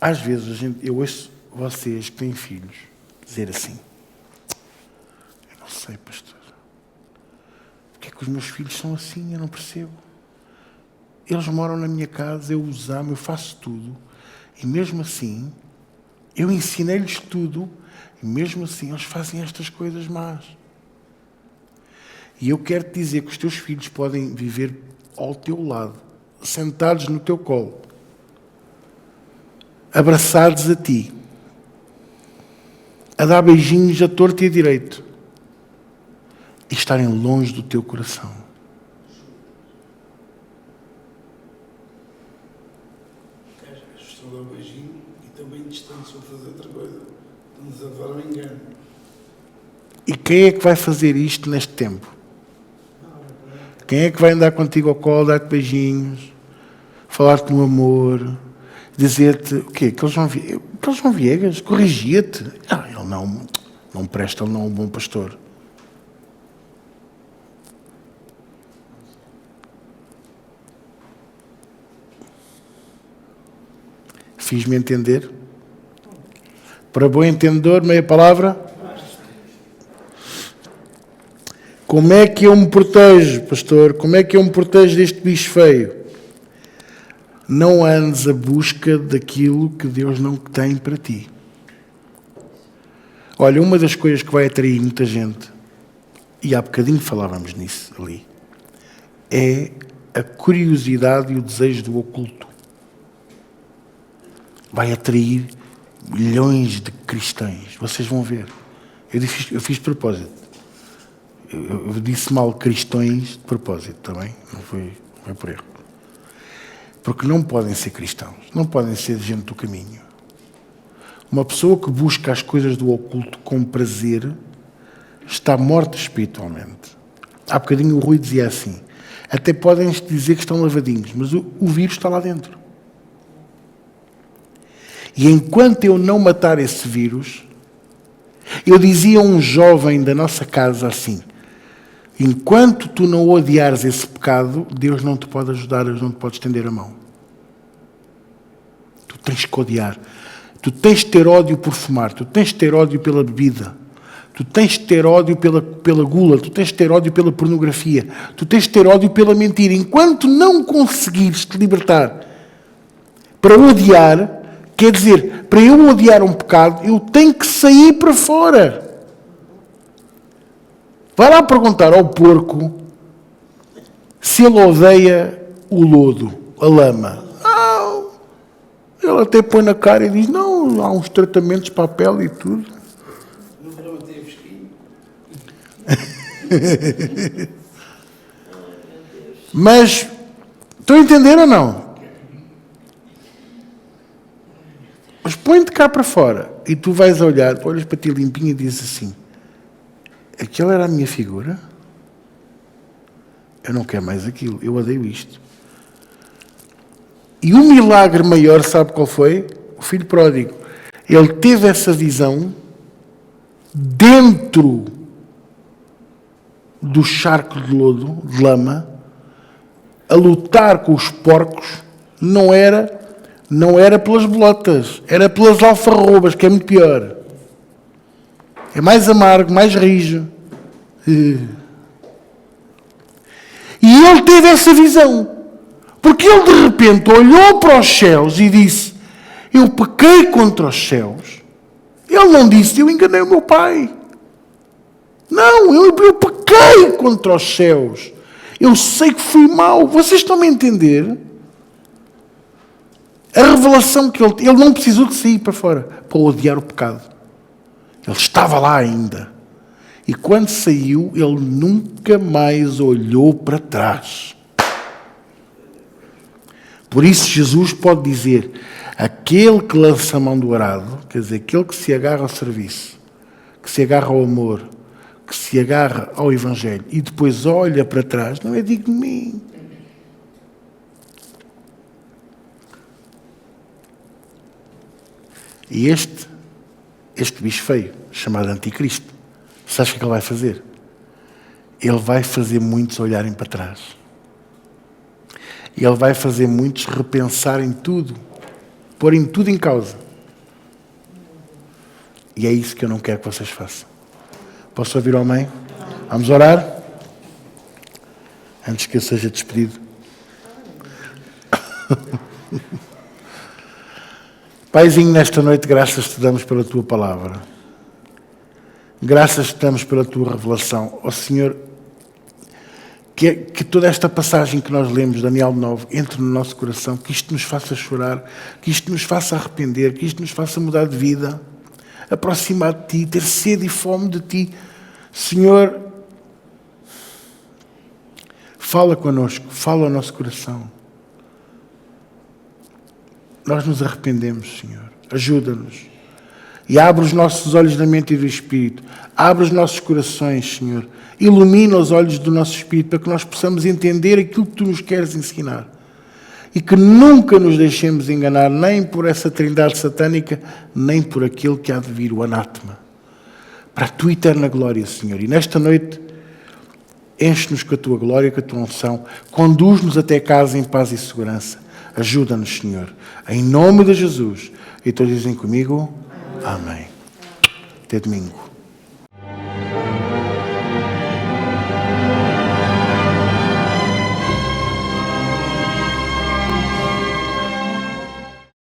Às vezes eu ouço vocês que têm filhos dizer assim: eu não sei, pastor, porque é que os meus filhos são assim? Eu não percebo. Eles moram na minha casa, eu os amo, eu faço tudo. E mesmo assim, eu ensinei-lhes tudo. E mesmo assim, eles fazem estas coisas más. E eu quero te dizer que os teus filhos podem viver ao teu lado, sentados no teu colo, abraçados a ti, a dar beijinhos a torto e a direito, e estarem longe do teu coração. Estão a dar um beijinho e também distantes a fazer outra coisa. Estamos a dar um engano. E quem é que vai fazer isto neste tempo? Quem é que vai andar contigo ao colo, dar-te beijinhos, falar-te no amor, dizer-te o quê? Que eles vão viegas, corrigia-te. Ele não presta, ele não é um bom pastor. Fiz-me entender? Para bom entendedor, meia palavra. Como é que eu me protejo, pastor? Como é que eu me protejo deste bicho feio? Não andes à busca daquilo que Deus não tem para ti. Olha, uma das coisas que vai atrair muita gente, e há bocadinho falávamos nisso ali, é a curiosidade e o desejo do oculto. Vai atrair milhões de cristãos. Vocês vão ver. Eu fiz de propósito. Eu disse mal cristãos de propósito, também. Não foi por erro. Porque não podem ser cristãos. Não podem ser gente do caminho. Uma pessoa que busca as coisas do oculto com prazer está morta espiritualmente. Há bocadinho o Rui dizia assim: até podem dizer que estão lavadinhos, mas o vírus está lá dentro. E enquanto eu não matar esse vírus, eu dizia a um jovem da nossa casa assim: enquanto tu não odiares esse pecado, Deus não te pode ajudar, Deus não te pode estender a mão. Tu tens que odiar. Tu tens de ter ódio por fumar, tu tens de ter ódio pela bebida, tu tens de ter ódio pela gula, tu tens de ter ódio pela pornografia, tu tens de ter ódio pela mentira. Enquanto não conseguires te libertar para odiar, quer dizer, para eu odiar um pecado, eu tenho que sair para fora. Vai lá perguntar ao porco se ele odeia o lodo, a lama. Não. Ele até põe na cara e diz: não, há uns tratamentos para a pele e tudo. No verão até é fresquinho. Mas, estão a entender ou não? Mas põe-te cá para fora e tu vais olhar, olhas para ti limpinho e dizes assim: aquela era a minha figura? Eu não quero mais aquilo, eu odeio isto. E o milagre maior, sabe qual foi? O filho pródigo. Ele teve essa visão dentro do charco de lodo, de lama, a lutar com os porcos. Não era pelas bolotas, era pelas alfarrobas, que é muito pior. É mais amargo, mais rijo. E ele teve essa visão. Porque ele de repente olhou para os céus e disse: eu pequei contra os céus. Ele não disse: eu enganei o meu pai. Não, eu pequei contra os céus. Eu sei que fui mau. Vocês estão-me a entender? A revelação que ele não precisou de sair para fora para odiar o pecado. Ele estava lá ainda. E quando saiu, ele nunca mais olhou para trás. Por isso Jesus pode dizer: aquele que lança a mão do arado, quer dizer, aquele que se agarra ao serviço, que se agarra ao amor, que se agarra ao Evangelho e depois olha para trás, não é digno de mim. E este bicho feio, chamado Anticristo, sabes o que é que ele vai fazer? Ele vai fazer muitos olharem para trás. Ele vai fazer muitos repensarem tudo, porem tudo em causa. E é isso que eu não quero que vocês façam. Posso ouvir o amém? Vamos orar? Antes que eu seja despedido. Paizinho, nesta noite, graças te damos pela tua palavra. Graças te damos pela tua revelação. Ó Senhor, que toda esta passagem que nós lemos, Daniel 9, entre no nosso coração, que isto nos faça chorar, que isto nos faça arrepender, que isto nos faça mudar de vida, aproximar de ti, ter sede e fome de ti. Senhor, fala connosco, fala ao nosso coração. Nós nos arrependemos, Senhor. Ajuda-nos. E abre os nossos olhos da mente e do Espírito. Abre os nossos corações, Senhor. Ilumina os olhos do nosso Espírito para que nós possamos entender aquilo que Tu nos queres ensinar. E que nunca nos deixemos enganar nem por essa trindade satânica, nem por aquele que há de vir, o anátema. Para a Tua eterna glória, Senhor. E nesta noite, enche-nos com a Tua glória, com a Tua unção. Conduz-nos até casa em paz e segurança. Ajuda-nos, Senhor. Em nome de Jesus. E todos dizem comigo, amém. Até domingo.